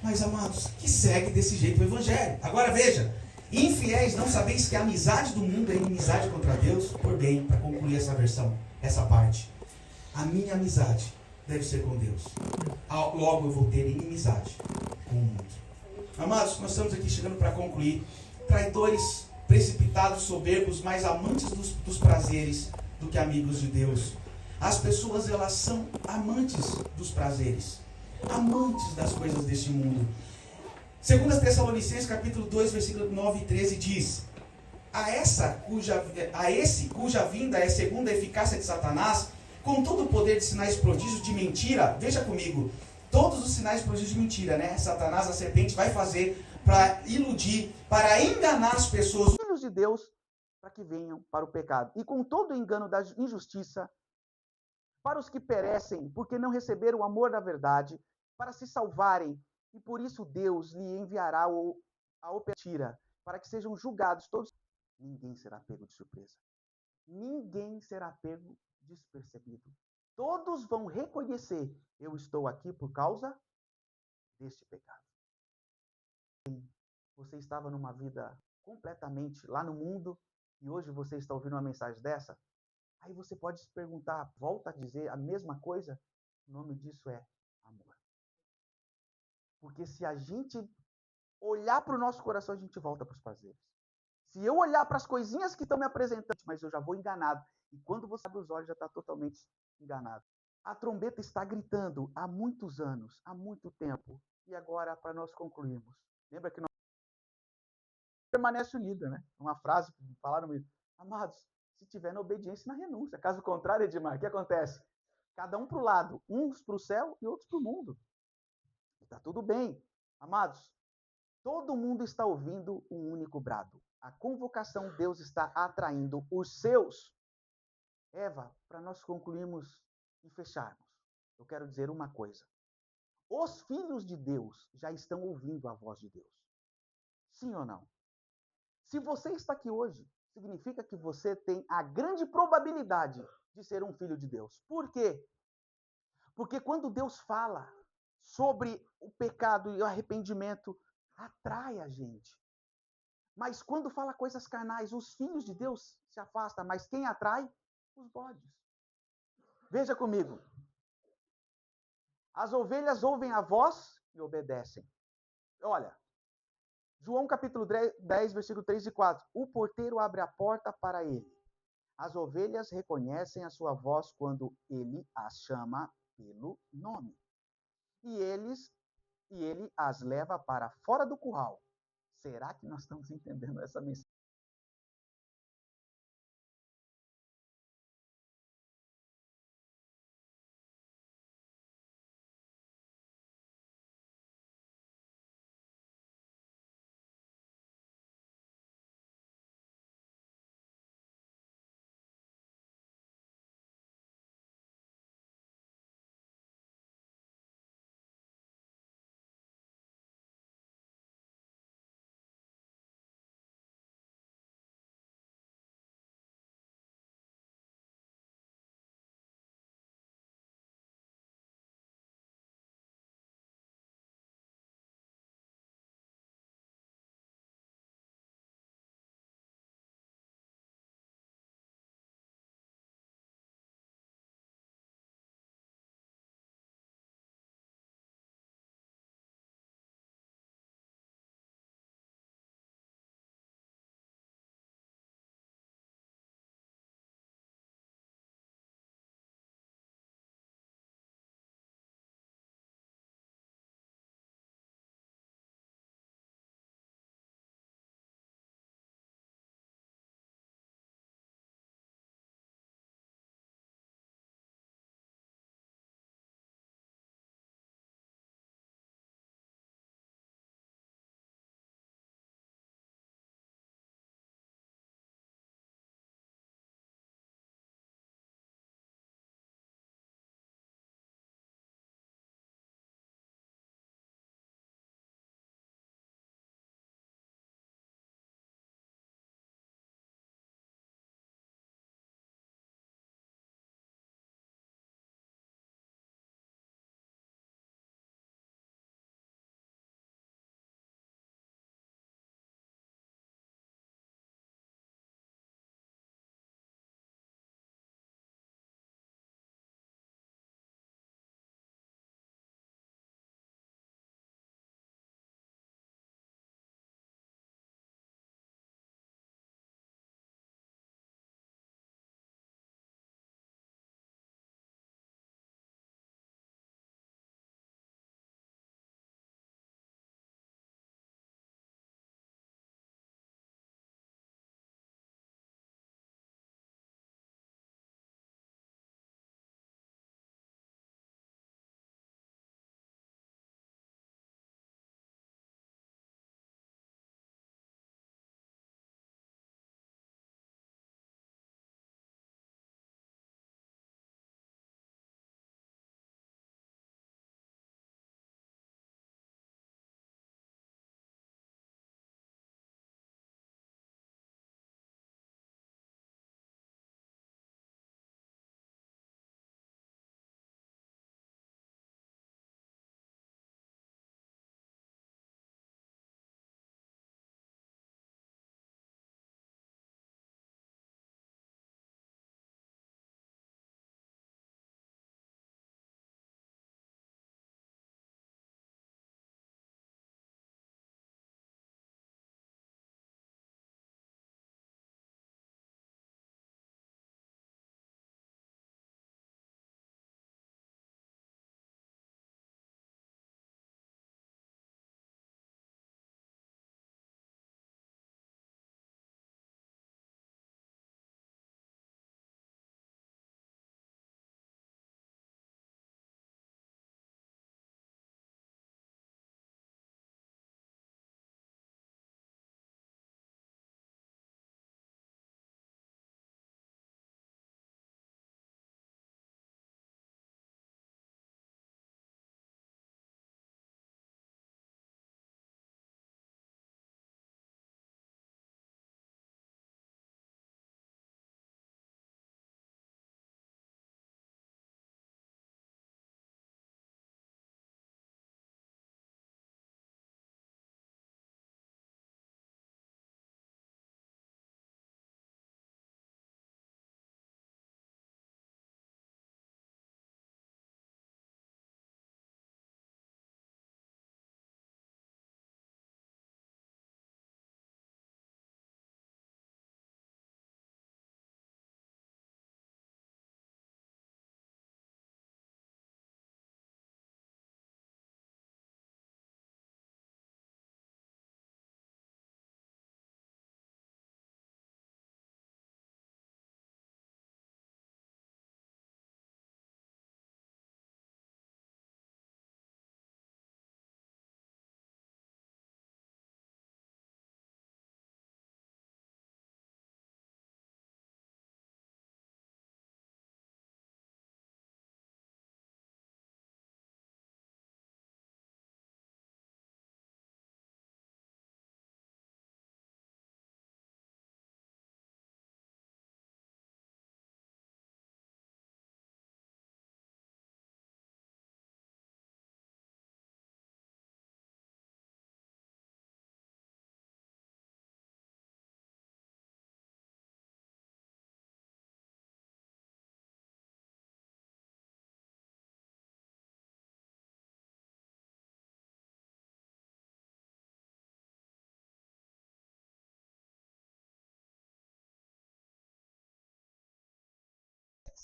Mas, amados, que segue desse jeito o Evangelho. Agora veja. Infiéis, não sabeis que a amizade do mundo é inimizade contra Deus? Por bem, para concluir essa versão, essa parte. A minha amizade deve ser com Deus. Logo eu vou ter inimizade com o mundo. Amados, nós estamos aqui chegando para concluir. Traidores, precipitados, soberbos, mais amantes dos prazeres do que amigos de Deus. As pessoas, elas são amantes dos prazeres, amantes das coisas deste mundo. 2 Tessalonicenses capítulo 2, versículo 9 e 13 diz: a esse cuja vinda é segundo a eficácia de Satanás, com todo o poder de sinais prodígios de mentira. Veja comigo, todos os sinais prodígios de mentira, né? Satanás, a serpente, vai fazer para iludir, para enganar as pessoas, filhos de Deus, para que venham para o pecado. E com todo o engano da injustiça, para os que perecem, porque não receberam o amor da verdade, para se salvarem. E por isso Deus lhe enviará a mentira, para que sejam julgados todos. Ninguém será pego de surpresa. Ninguém será pego despercebido. Todos vão reconhecer: eu estou aqui por causa deste pecado. Você estava numa vida completamente lá no mundo e hoje você está ouvindo uma mensagem dessa? Aí você pode se perguntar, volta a dizer a mesma coisa? O nome disso é amor. Porque se a gente olhar para o nosso coração, a gente volta para os prazeres. Se eu olhar para as coisinhas que estão me apresentando, mas eu já vou enganado. E quando você abre os olhos, já está totalmente enganado. A trombeta está gritando há muitos anos, há muito tempo. E agora, para nós concluirmos, lembra que nós permanece unido, né? Uma frase que falaram mesmo. Amados, se tiver na obediência e na renúncia. Caso contrário, Edmar, o que acontece? Cada um para o lado, uns para o céu e outros para o mundo. Está tudo bem. Amados, todo mundo está ouvindo um único brado. A convocação, Deus está atraindo os seus. Eva, para nós concluirmos e fecharmos, eu quero dizer uma coisa. Os filhos de Deus já estão ouvindo a voz de Deus. Sim ou não? Se você está aqui hoje, significa que você tem a grande probabilidade de ser um filho de Deus. Por quê? Porque quando Deus fala sobre o pecado e o arrependimento, atrai a gente. Mas quando fala coisas carnais, os filhos de Deus se afastam. Mas quem atrai? Os bodes. Veja comigo. As ovelhas ouvem a voz e obedecem. Olha, João capítulo 10, versículo 3 e 4. O porteiro abre a porta para ele. As ovelhas reconhecem a sua voz quando ele as chama pelo nome. E ele as leva para fora do curral. Será que nós estamos entendendo essa mensagem?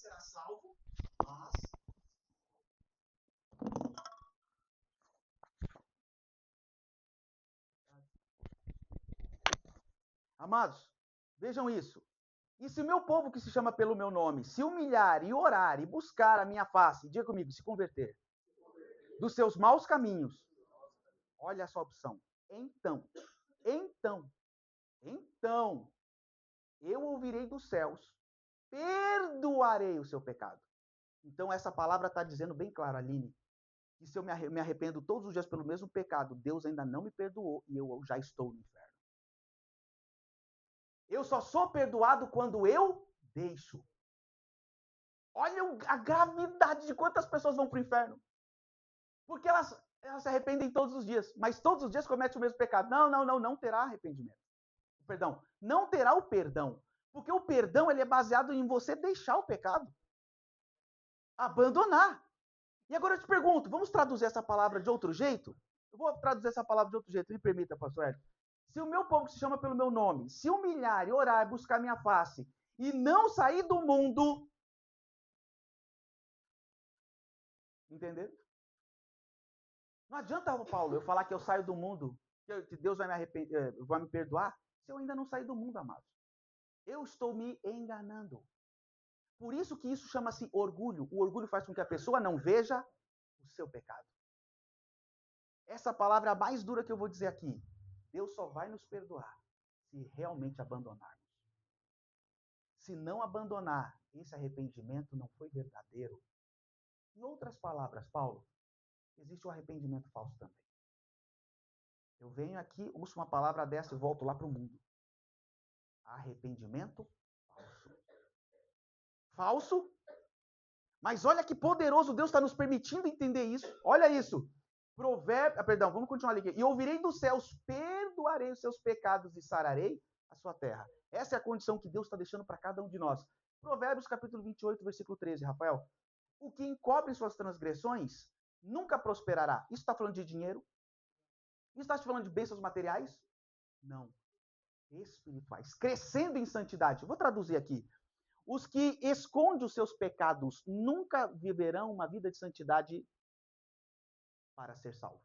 será salvo, mas... Amados, vejam isso. E se o meu povo que se chama pelo meu nome se humilhar e orar e buscar a minha face, diga comigo, se converter dos seus maus caminhos, olha essa opção. Então, eu ouvirei dos céus, perdoarei o seu pecado. Então, essa palavra está dizendo bem claro, Aline, que se eu me arrependo todos os dias pelo mesmo pecado, Deus ainda não me perdoou e eu já estou no inferno. Eu só sou perdoado quando eu deixo. Olha a gravidade de quantas pessoas vão para o inferno. Porque elas se arrependem todos os dias, mas todos os dias cometem o mesmo pecado. Não terá arrependimento. Perdão, não terá o perdão. Porque o perdão ele é baseado em você deixar o pecado. Abandonar. E agora eu te pergunto, vamos traduzir essa palavra de outro jeito? Eu vou traduzir essa palavra de outro jeito, me permita, pastor Hélio. Se o meu povo que se chama pelo meu nome, se humilhar e orar e buscar minha face, e não sair do mundo... Entendeu? Não adianta, Paulo, eu falar que eu saio do mundo, que Deus vai me perdoar, se eu ainda não sair do mundo, amados. Eu estou me enganando. Por isso que isso chama-se orgulho. O orgulho faz com que a pessoa não veja o seu pecado. Essa palavra é a mais dura que eu vou dizer aqui. Deus só vai nos perdoar se realmente abandonarmos. Se não abandonar, esse arrependimento não foi verdadeiro. Em outras palavras, Paulo, existe o arrependimento falso também. Eu venho aqui, uso uma palavra dessa e volto lá para o mundo. Arrependimento falso. Falso? Mas olha que poderoso Deus está nos permitindo entender isso. Olha isso. Vamos continuar ali. E ouvirei dos céus, perdoarei os seus pecados e sararei a sua terra. Essa é a condição que Deus está deixando para cada um de nós. Provérbios capítulo 28, versículo 13, Rafael. O que encobre suas transgressões nunca prosperará. Isso está falando de dinheiro? Isso está falando de bênçãos materiais? Não. Espirituais. Crescendo em santidade. Eu vou traduzir aqui. Os que escondem os seus pecados nunca viverão uma vida de santidade para ser salvo.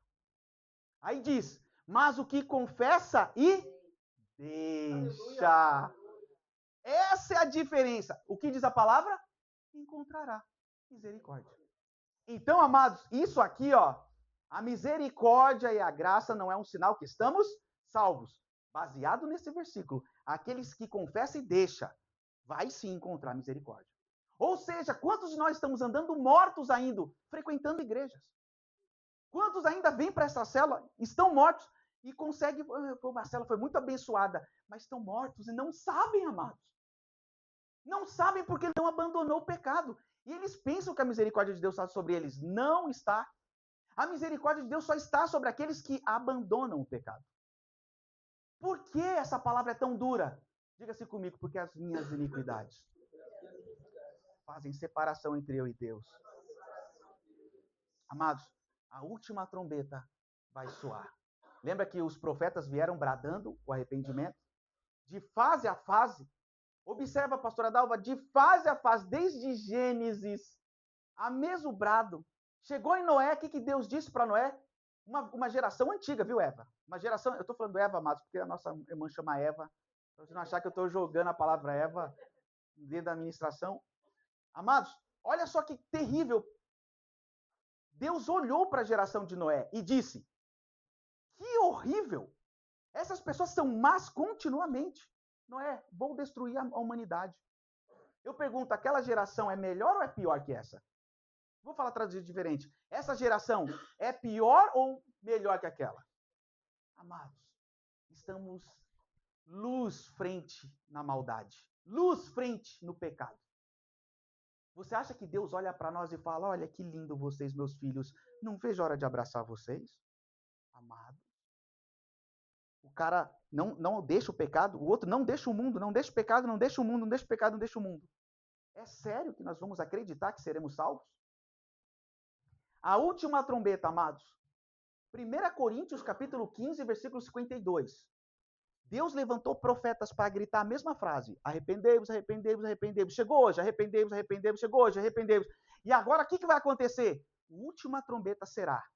Aí diz, mas o que confessa e deixa. Essa é a diferença. O que diz a palavra? Encontrará misericórdia. Então, amados, isso aqui, ó, a misericórdia e a graça não é um sinal que estamos salvos. Baseado nesse versículo, aqueles que confessam e deixam, vai sim encontrar misericórdia. Ou seja, quantos de nós estamos andando mortos ainda, frequentando igrejas? Quantos ainda vêm para essa célula, estão mortos e conseguem... A célula foi muito abençoada, mas estão mortos e não sabem, amados. Não sabem porque não abandonou o pecado. E eles pensam que a misericórdia de Deus está sobre eles. Não está. A misericórdia de Deus só está sobre aqueles que abandonam o pecado. Por que essa palavra é tão dura? Diga-se comigo, porque as minhas iniquidades fazem separação entre eu e Deus. Amados, a última trombeta vai soar. Lembra que os profetas vieram bradando o arrependimento? De fase a fase. Observa, pastora Dalva, de fase a fase, desde Gênesis, a mesmo brado. Chegou em Noé, o que Deus disse para Noé? Uma geração antiga, viu, Eva? Uma geração, eu estou falando Eva, amados, porque a nossa irmã chama Eva. Para você não achar que eu estou jogando a palavra Eva dentro da administração. Amados, olha só que terrível. Deus olhou para a geração de Noé e disse, que horrível. Essas pessoas são más continuamente. Noé, vou destruir a humanidade. Eu pergunto, aquela geração é melhor ou é pior que essa? Vou falar traduzido diferente. Essa geração é pior ou melhor que aquela? Amados, estamos luz frente na maldade. Luz frente no pecado. Você acha que Deus olha para nós e fala, olha que lindo vocês, meus filhos, não vejo a hora de abraçar vocês? Amados. O cara não deixa o pecado, o outro não deixa o mundo, não deixa o pecado, não deixa o mundo, não deixa o pecado, não deixa o mundo. É sério que nós vamos acreditar que seremos salvos? A última trombeta, amados. 1 Coríntios, capítulo 15, versículo 52. Deus levantou profetas para gritar a mesma frase. Arrependei-vos, arrependei-vos, arrependei-vos. Chegou hoje, arrependei-vos, arrependei-vos. Chegou hoje, arrependei-vos. E agora, o que vai acontecer? A última trombeta será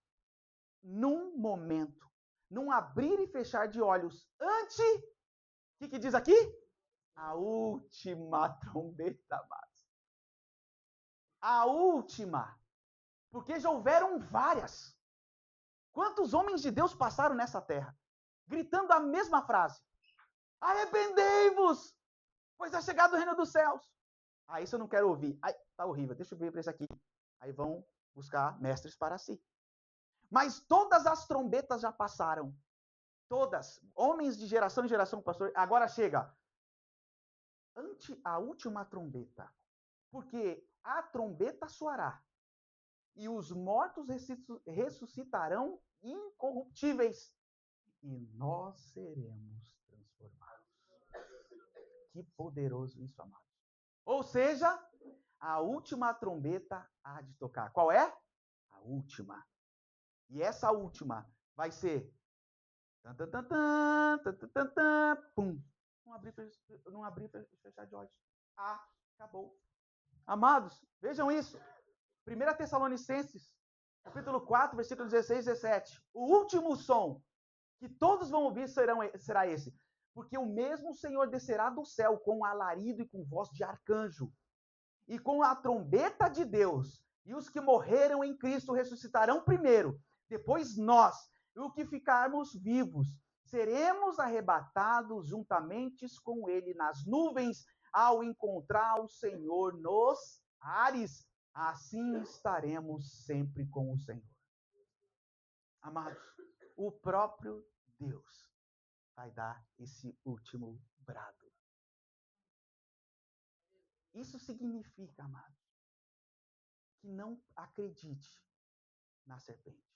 num momento, num abrir e fechar de olhos, ante, o que diz aqui? A última trombeta, amados. A última. Porque já houveram várias. Quantos homens de Deus passaram nessa terra? Gritando a mesma frase. Arrependei-vos, pois é chegado o reino dos céus. Ah, isso eu não quero ouvir. Ai, tá horrível, deixa eu ver para isso aqui. Aí vão buscar mestres para si. Mas todas as trombetas já passaram. Todas. Homens de geração em geração, pastor. Agora chega. Ante a última trombeta. Porque a trombeta soará. E os mortos ressuscitarão incorruptíveis. E nós seremos transformados. Que poderoso isso, amados. Ou seja, a última trombeta há de tocar. Qual é? A última. E essa última vai ser... Pum. Não abrir e fechar de olhos. Acabou. Amados, vejam isso. 1 Tessalonicenses, capítulo 4, versículo 16 e 17. O último som que todos vão ouvir será esse. Porque o mesmo Senhor descerá do céu com alarido e com voz de arcanjo. E com a trombeta de Deus. E os que morreram em Cristo ressuscitarão primeiro. Depois nós, o que ficarmos vivos, seremos arrebatados juntamente com Ele nas nuvens, ao encontrar o Senhor nos ares. Assim estaremos sempre com o Senhor. Amados, o próprio Deus vai dar esse último brado. Isso significa, amados, que não acredite na serpente.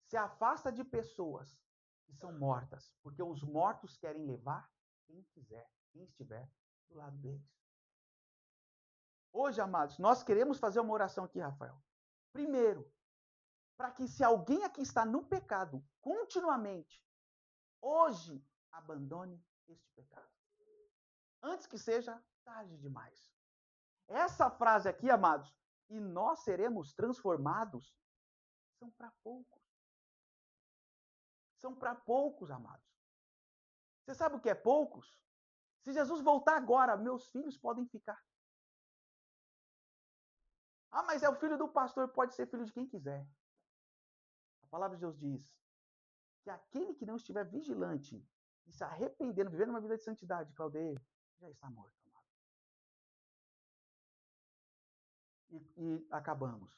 Se afasta de pessoas que são mortas, porque os mortos querem levar quem quiser, quem estiver do lado deles. Hoje, amados, nós queremos fazer uma oração aqui, Rafael. Primeiro, para que se alguém aqui está no pecado continuamente, hoje abandone este pecado. Antes que seja tarde demais. Essa frase aqui, amados, e nós seremos transformados, são para poucos. São para poucos, amados. Você sabe o que é poucos? Se Jesus voltar agora, meus filhos podem ficar. Ah, mas é o filho do pastor, pode ser filho de quem quiser. A palavra de Deus diz que aquele que não estiver vigilante e se arrependendo, vivendo uma vida de santidade, Claudeio, já está morto, amado. E acabamos.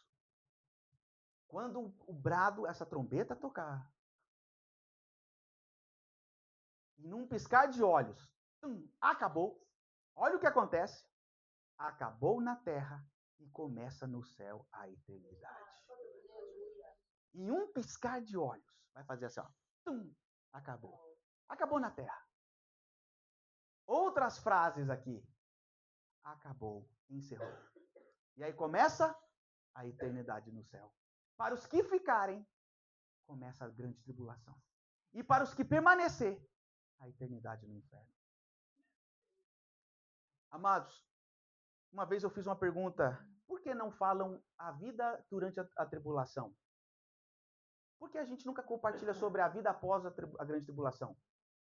Quando o brado, essa trombeta tocar, e num piscar de olhos, acabou. Olha o que acontece. Acabou na terra e começa no céu a eternidade. Em um piscar de olhos, vai fazer assim, ó. Acabou. Acabou na terra. Outras frases aqui. Acabou, encerrou. E aí começa a eternidade no céu. Para os que ficarem, começa a grande tribulação. E para os que permanecer, a eternidade no inferno. Amados, uma vez eu fiz uma pergunta, por que não falam a vida durante a tribulação? Por que a gente nunca compartilha sobre a vida após a grande tribulação?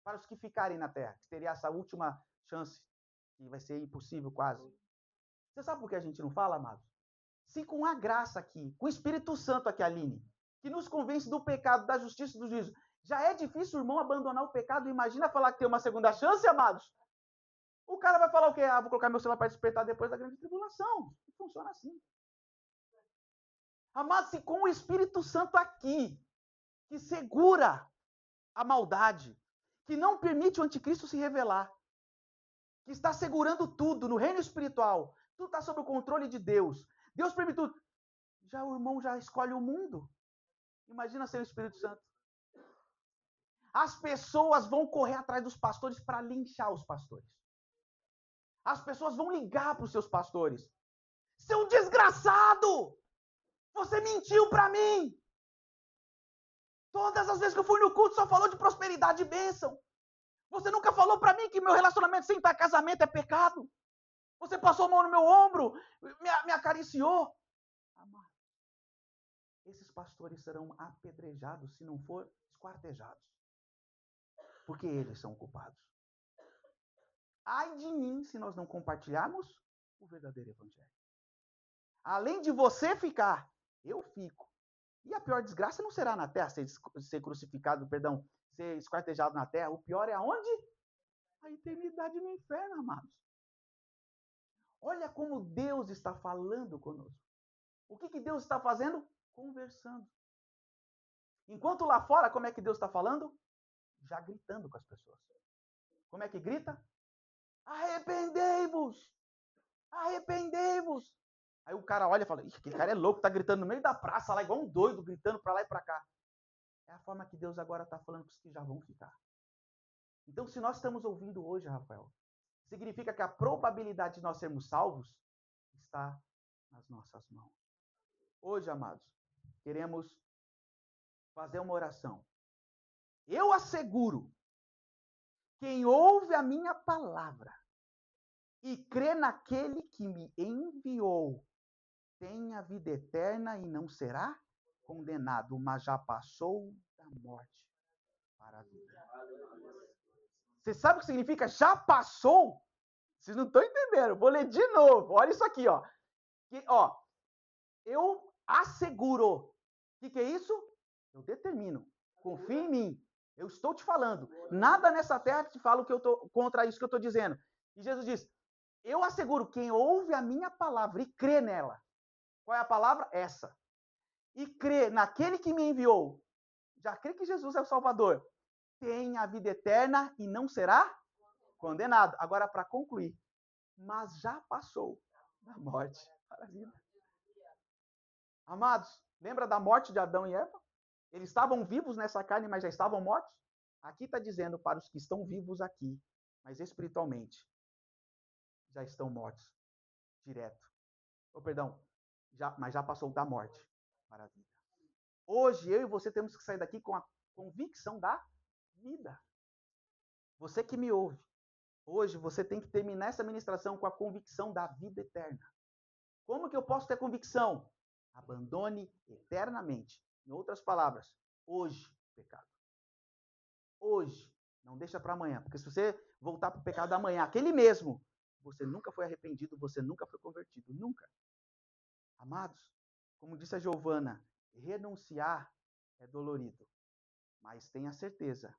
Para os que ficarem na terra, que teria essa última chance, que vai ser impossível quase. Você sabe por que a gente não fala, amados? Se com a graça aqui, com o Espírito Santo aqui, Aline, que nos convence do pecado, da justiça e do juízo, já é difícil o irmão abandonar o pecado, imagina falar que tem uma segunda chance, amados? O cara vai falar o quê? Vou colocar meu celular para despertar depois da grande tribulação. Funciona assim. Amados, se com o Espírito Santo aqui, que segura a maldade, que não permite o anticristo se revelar, que está segurando tudo no reino espiritual, tudo está sob o controle de Deus. Deus permite tudo. Já o irmão já escolhe o mundo. Imagina ser o Espírito Santo. As pessoas vão correr atrás dos pastores para linchar os pastores. As pessoas vão ligar para os seus pastores. Seu desgraçado! Você mentiu para mim! Todas as vezes que eu fui no culto só falou de prosperidade e bênção. Você nunca falou para mim que meu relacionamento sem estar casamento é pecado. Você passou a mão no meu ombro, me acariciou. Amado, esses pastores serão apedrejados, se não for esquartejados. Porque eles são culpados. Ai de mim se nós não compartilharmos o verdadeiro evangelho. Além de você ficar, eu fico. E a pior desgraça não será na terra, ser crucificado, perdão, ser esquartejado na terra. O pior é aonde? A eternidade no inferno, amados. Olha como Deus está falando conosco. O que Deus está fazendo? Conversando. Enquanto lá fora, como é que Deus está falando? Já gritando com as pessoas. Como é que grita? Arrependei-vos! Arrependei-vos! Aí o cara olha e fala, aquele cara é louco, tá gritando no meio da praça lá, igual um doido, gritando para lá e para cá. É a forma que Deus agora está falando para os que já vão ficar. Então, se nós estamos ouvindo hoje, Rafael, significa que a probabilidade de nós sermos salvos está nas nossas mãos. Hoje, amados, queremos fazer uma oração. Eu asseguro, quem ouve a minha palavra e crê naquele que me enviou, tem a vida eterna e não será condenado, mas já passou da morte para a vida. Você sabe o que significa já passou? Vocês não estão entendendo. Vou ler de novo. Olha isso aqui, ó. Eu asseguro. O que é isso? Eu determino. Confie em mim. Eu estou te falando. Nada nessa terra te fala que eu estou contra isso que eu estou dizendo. E Jesus diz, eu asseguro, quem ouve a minha palavra e crê nela. Qual é a palavra? Essa. E crê naquele que me enviou. Já crê que Jesus é o Salvador. Tem a vida eterna e não será condenado. Agora, para concluir. Mas já passou da morte para a vida. Amados, lembra da morte de Adão e Eva? Eles estavam vivos nessa carne, mas já estavam mortos? Aqui está dizendo para os que estão vivos aqui, mas espiritualmente, já estão mortos. Direto. Mas já passou da morte para a vida. Hoje, eu e você temos que sair daqui com a convicção da vida. Você que me ouve, hoje você tem que terminar essa ministração com a convicção da vida eterna. Como que eu posso ter convicção? Abandone eternamente. Em outras palavras, hoje, o pecado. Hoje. Não deixa para amanhã. Porque se você voltar para o pecado amanhã, aquele mesmo, você nunca foi arrependido, você nunca foi convertido. Nunca. Amados, como disse a Giovana, renunciar é dolorido. Mas tenha certeza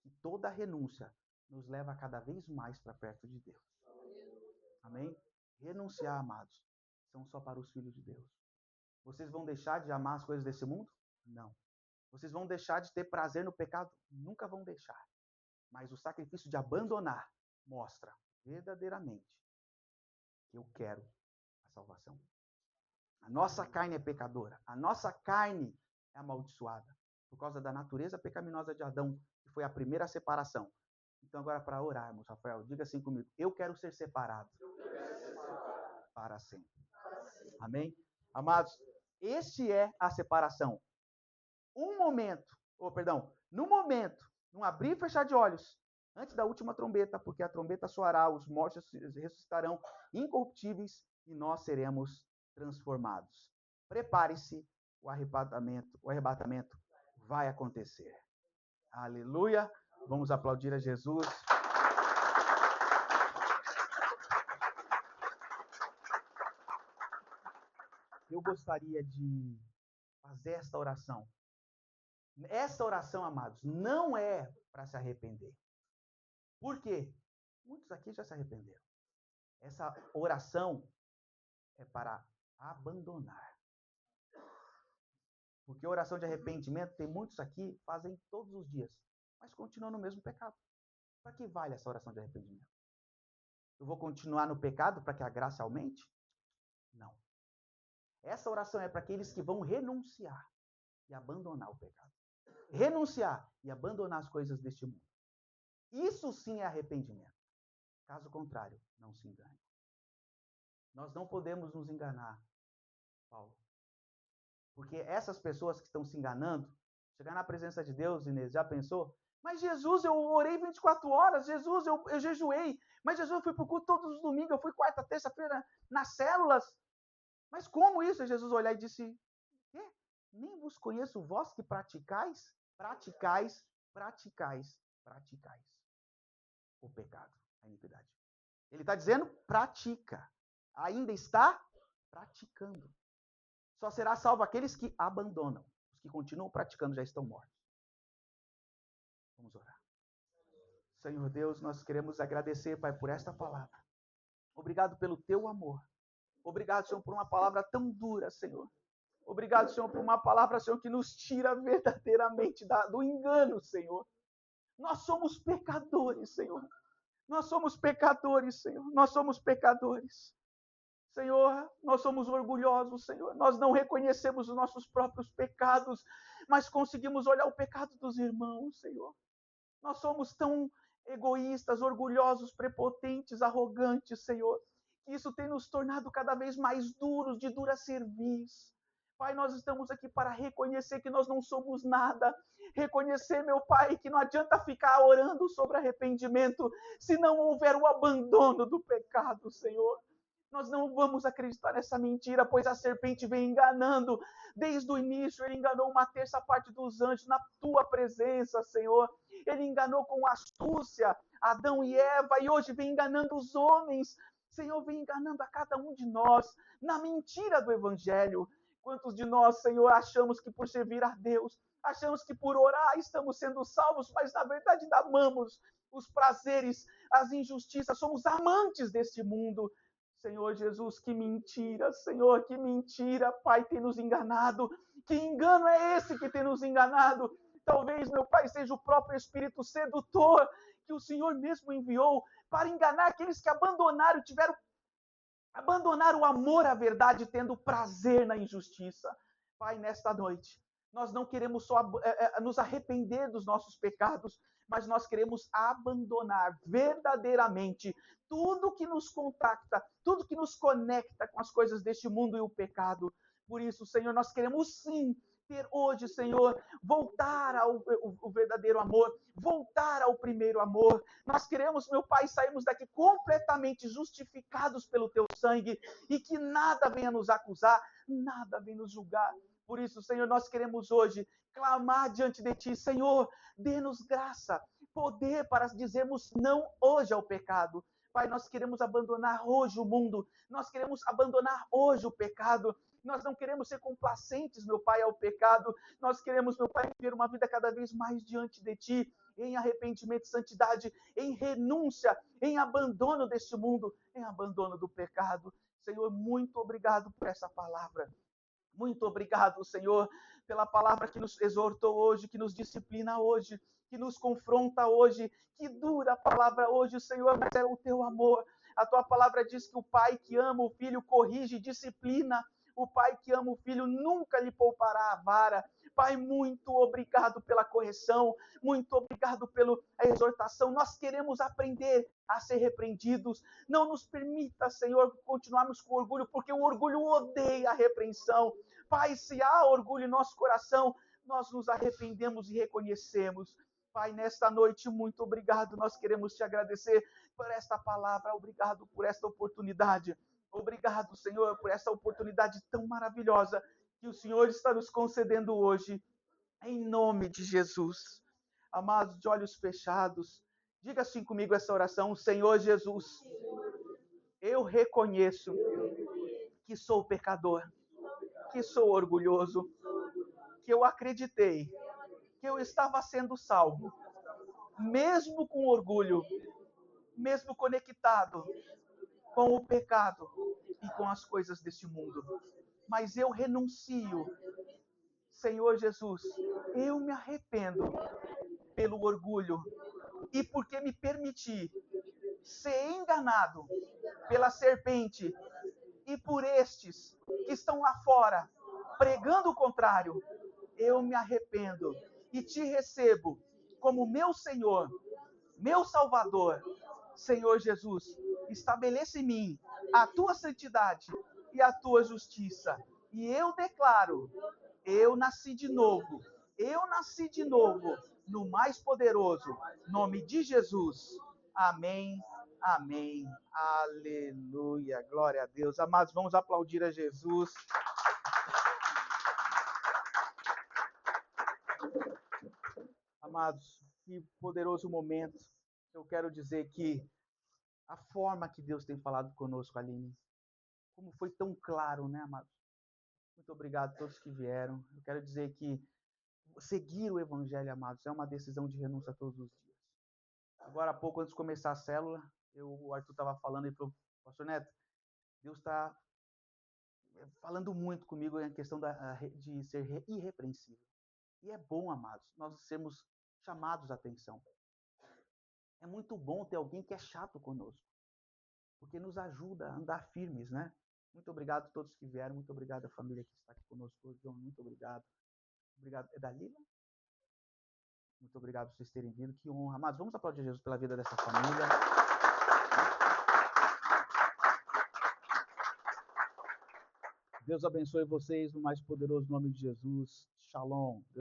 que toda renúncia nos leva cada vez mais para perto de Deus. Amém? Renunciar, amados, são só para os filhos de Deus. Vocês vão deixar de amar as coisas desse mundo? Não. Vocês vão deixar de ter prazer no pecado? Nunca vão deixar. Mas o sacrifício de abandonar mostra verdadeiramente que eu quero a salvação. A nossa carne é pecadora. A nossa carne é amaldiçoada. Por causa da natureza pecaminosa de Adão, que foi a primeira separação. Então, agora, para orarmos, Rafael, diga assim comigo. Eu quero ser separado para sempre. Amém? Amados, este é a separação. No momento, num abrir e fechar de olhos, antes da última trombeta, porque a trombeta soará, os mortos ressuscitarão incorruptíveis e nós seremos transformados. Prepare-se, o arrebatamento vai acontecer. Aleluia! Vamos aplaudir a Jesus. Eu gostaria de fazer esta oração. Essa oração, amados, não é para se arrepender. Por quê? Muitos aqui já se arrependeram. Essa oração é para abandonar. Porque oração de arrependimento, tem muitos aqui fazem todos os dias, mas continuam no mesmo pecado. Para que vale essa oração de arrependimento? Eu vou continuar no pecado para que a graça aumente? Não. Essa oração é para aqueles que vão renunciar e abandonar o pecado. Renunciar e abandonar as coisas deste mundo. Isso sim é arrependimento. Caso contrário, não se engane. Nós não podemos nos enganar, Paulo. Porque essas pessoas que estão se enganando, Chegar na presença de Deus, Inês, já pensou? Mas Jesus, eu orei 24 horas, Jesus, eu jejuei, mas Jesus, eu fui para o culto todos os domingos, eu fui quarta, terça-feira nas células. Mas como isso? Jesus olhar e disse, quê? Nem vos conheço vós que praticais o pecado, a iniquidade. Ele está dizendo, pratica. Ainda está praticando. Só será salvo aqueles que abandonam. Os que continuam praticando já estão mortos. Vamos orar. Senhor Deus, nós queremos agradecer, Pai, por esta palavra. Obrigado pelo teu amor. Obrigado, Senhor, por uma palavra tão dura, Senhor. Obrigado, Senhor, por uma palavra, Senhor, que nos tira verdadeiramente do engano, Senhor. Nós somos pecadores, Senhor. Nós somos pecadores, Senhor. Nós somos pecadores. Senhor, nós somos orgulhosos, Senhor. Nós não reconhecemos os nossos próprios pecados, mas conseguimos olhar o pecado dos irmãos, Senhor. Nós somos tão egoístas, orgulhosos, prepotentes, arrogantes, Senhor, que isso tem nos tornado cada vez mais duros, de dura cerviz. Pai, nós estamos aqui para reconhecer que nós não somos nada. Reconhecer, meu Pai, que não adianta ficar orando sobre arrependimento se não houver o abandono do pecado, Senhor. Nós não vamos acreditar nessa mentira, pois a serpente vem enganando. Desde o início, ele enganou uma terça parte dos anjos na tua presença, Senhor. Ele enganou com astúcia Adão e Eva, e hoje vem enganando os homens. Senhor, vem enganando a cada um de nós na mentira do Evangelho. Quantos de nós, Senhor, achamos que por servir a Deus, achamos que por orar estamos sendo salvos, mas na verdade ainda amamos os prazeres, as injustiças, somos amantes deste mundo. Senhor Jesus, que mentira, Senhor, que mentira, Pai, tem nos enganado. Que engano é esse que tem nos enganado? Talvez, meu Pai, seja o próprio espírito sedutor que o Senhor mesmo enviou para enganar aqueles que abandonaram o amor à verdade, tendo prazer na injustiça. Pai, nesta noite, nós não queremos só nos arrepender dos nossos pecados, mas nós queremos abandonar verdadeiramente tudo que nos contacta, tudo que nos conecta com as coisas deste mundo e o pecado. Por isso, Senhor, nós queremos sim ter hoje, Senhor, voltar ao verdadeiro amor, voltar ao primeiro amor. Nós queremos, meu Pai, sairmos daqui completamente justificados pelo teu sangue e que nada venha nos acusar, nada venha nos julgar. Por isso, Senhor, nós queremos hoje clamar diante de ti, Senhor, dê-nos graça, poder para dizermos não hoje ao pecado. Pai, nós queremos abandonar hoje o mundo, nós queremos abandonar hoje o pecado, nós não queremos ser complacentes, meu Pai, ao pecado, nós queremos, meu Pai, viver uma vida cada vez mais diante de ti, em arrependimento e santidade, em renúncia, em abandono deste mundo, em abandono do pecado. Senhor, muito obrigado por essa palavra. Muito obrigado, Senhor, pela palavra que nos exortou hoje, que nos disciplina hoje, que nos confronta hoje. Que dura a palavra hoje, Senhor, mas é o teu amor. A tua palavra diz que o pai que ama o filho corrige e disciplina. O pai que ama o filho nunca lhe poupará a vara. Pai, muito obrigado pela correção, muito obrigado pela exortação. Nós queremos aprender a ser repreendidos. Não nos permita, Senhor, continuarmos com orgulho, porque o orgulho odeia a repreensão. Pai, se há orgulho em nosso coração, nós nos arrependemos e reconhecemos. Pai, nesta noite, muito obrigado. Nós queremos te agradecer por esta palavra. Obrigado por esta oportunidade. Obrigado, Senhor, por essa oportunidade tão maravilhosa que o Senhor está nos concedendo hoje, em nome de Jesus. Amados, de olhos fechados, diga assim comigo essa oração: Senhor Jesus, eu reconheço que sou pecador, que sou orgulhoso, que eu acreditei que eu estava sendo salvo, mesmo com orgulho, mesmo conectado com o pecado e com as coisas deste mundo. Mas eu renuncio, Senhor Jesus, eu me arrependo pelo orgulho e porque me permiti ser enganado pela serpente e por estes que estão lá fora pregando o contrário. Eu me arrependo e te recebo como meu Senhor, meu Salvador. Senhor Jesus, estabeleça em mim a tua santidade e a tua justiça. E eu declaro, eu nasci de novo, eu nasci de novo no mais poderoso nome de Jesus. Amém, amém, aleluia, glória a Deus. Amados, vamos aplaudir a Jesus. Amados, que poderoso momento. Eu quero dizer que a forma que Deus tem falado conosco, Aline, como foi tão claro, né, amados? Muito obrigado a todos que vieram. Eu quero dizer que seguir o Evangelho, amados, é uma decisão de renúncia todos os dias. Agora há pouco, antes de começar a célula, o Arthur estava falando e falou, pastor Neto, Deus está falando muito comigo em questão de ser irrepreensível. E é bom, amados, nós sermos chamados a atenção. É muito bom ter alguém que é chato conosco, porque nos ajuda a andar firmes, né? Muito obrigado a todos que vieram, muito obrigado à família que está aqui conosco hoje, João, muito obrigado. Obrigado. É Dalila? Muito obrigado por vocês terem vindo, que honra. Amados, vamos aplaudir Jesus pela vida dessa família. Deus abençoe vocês no mais poderoso nome de Jesus. Shalom.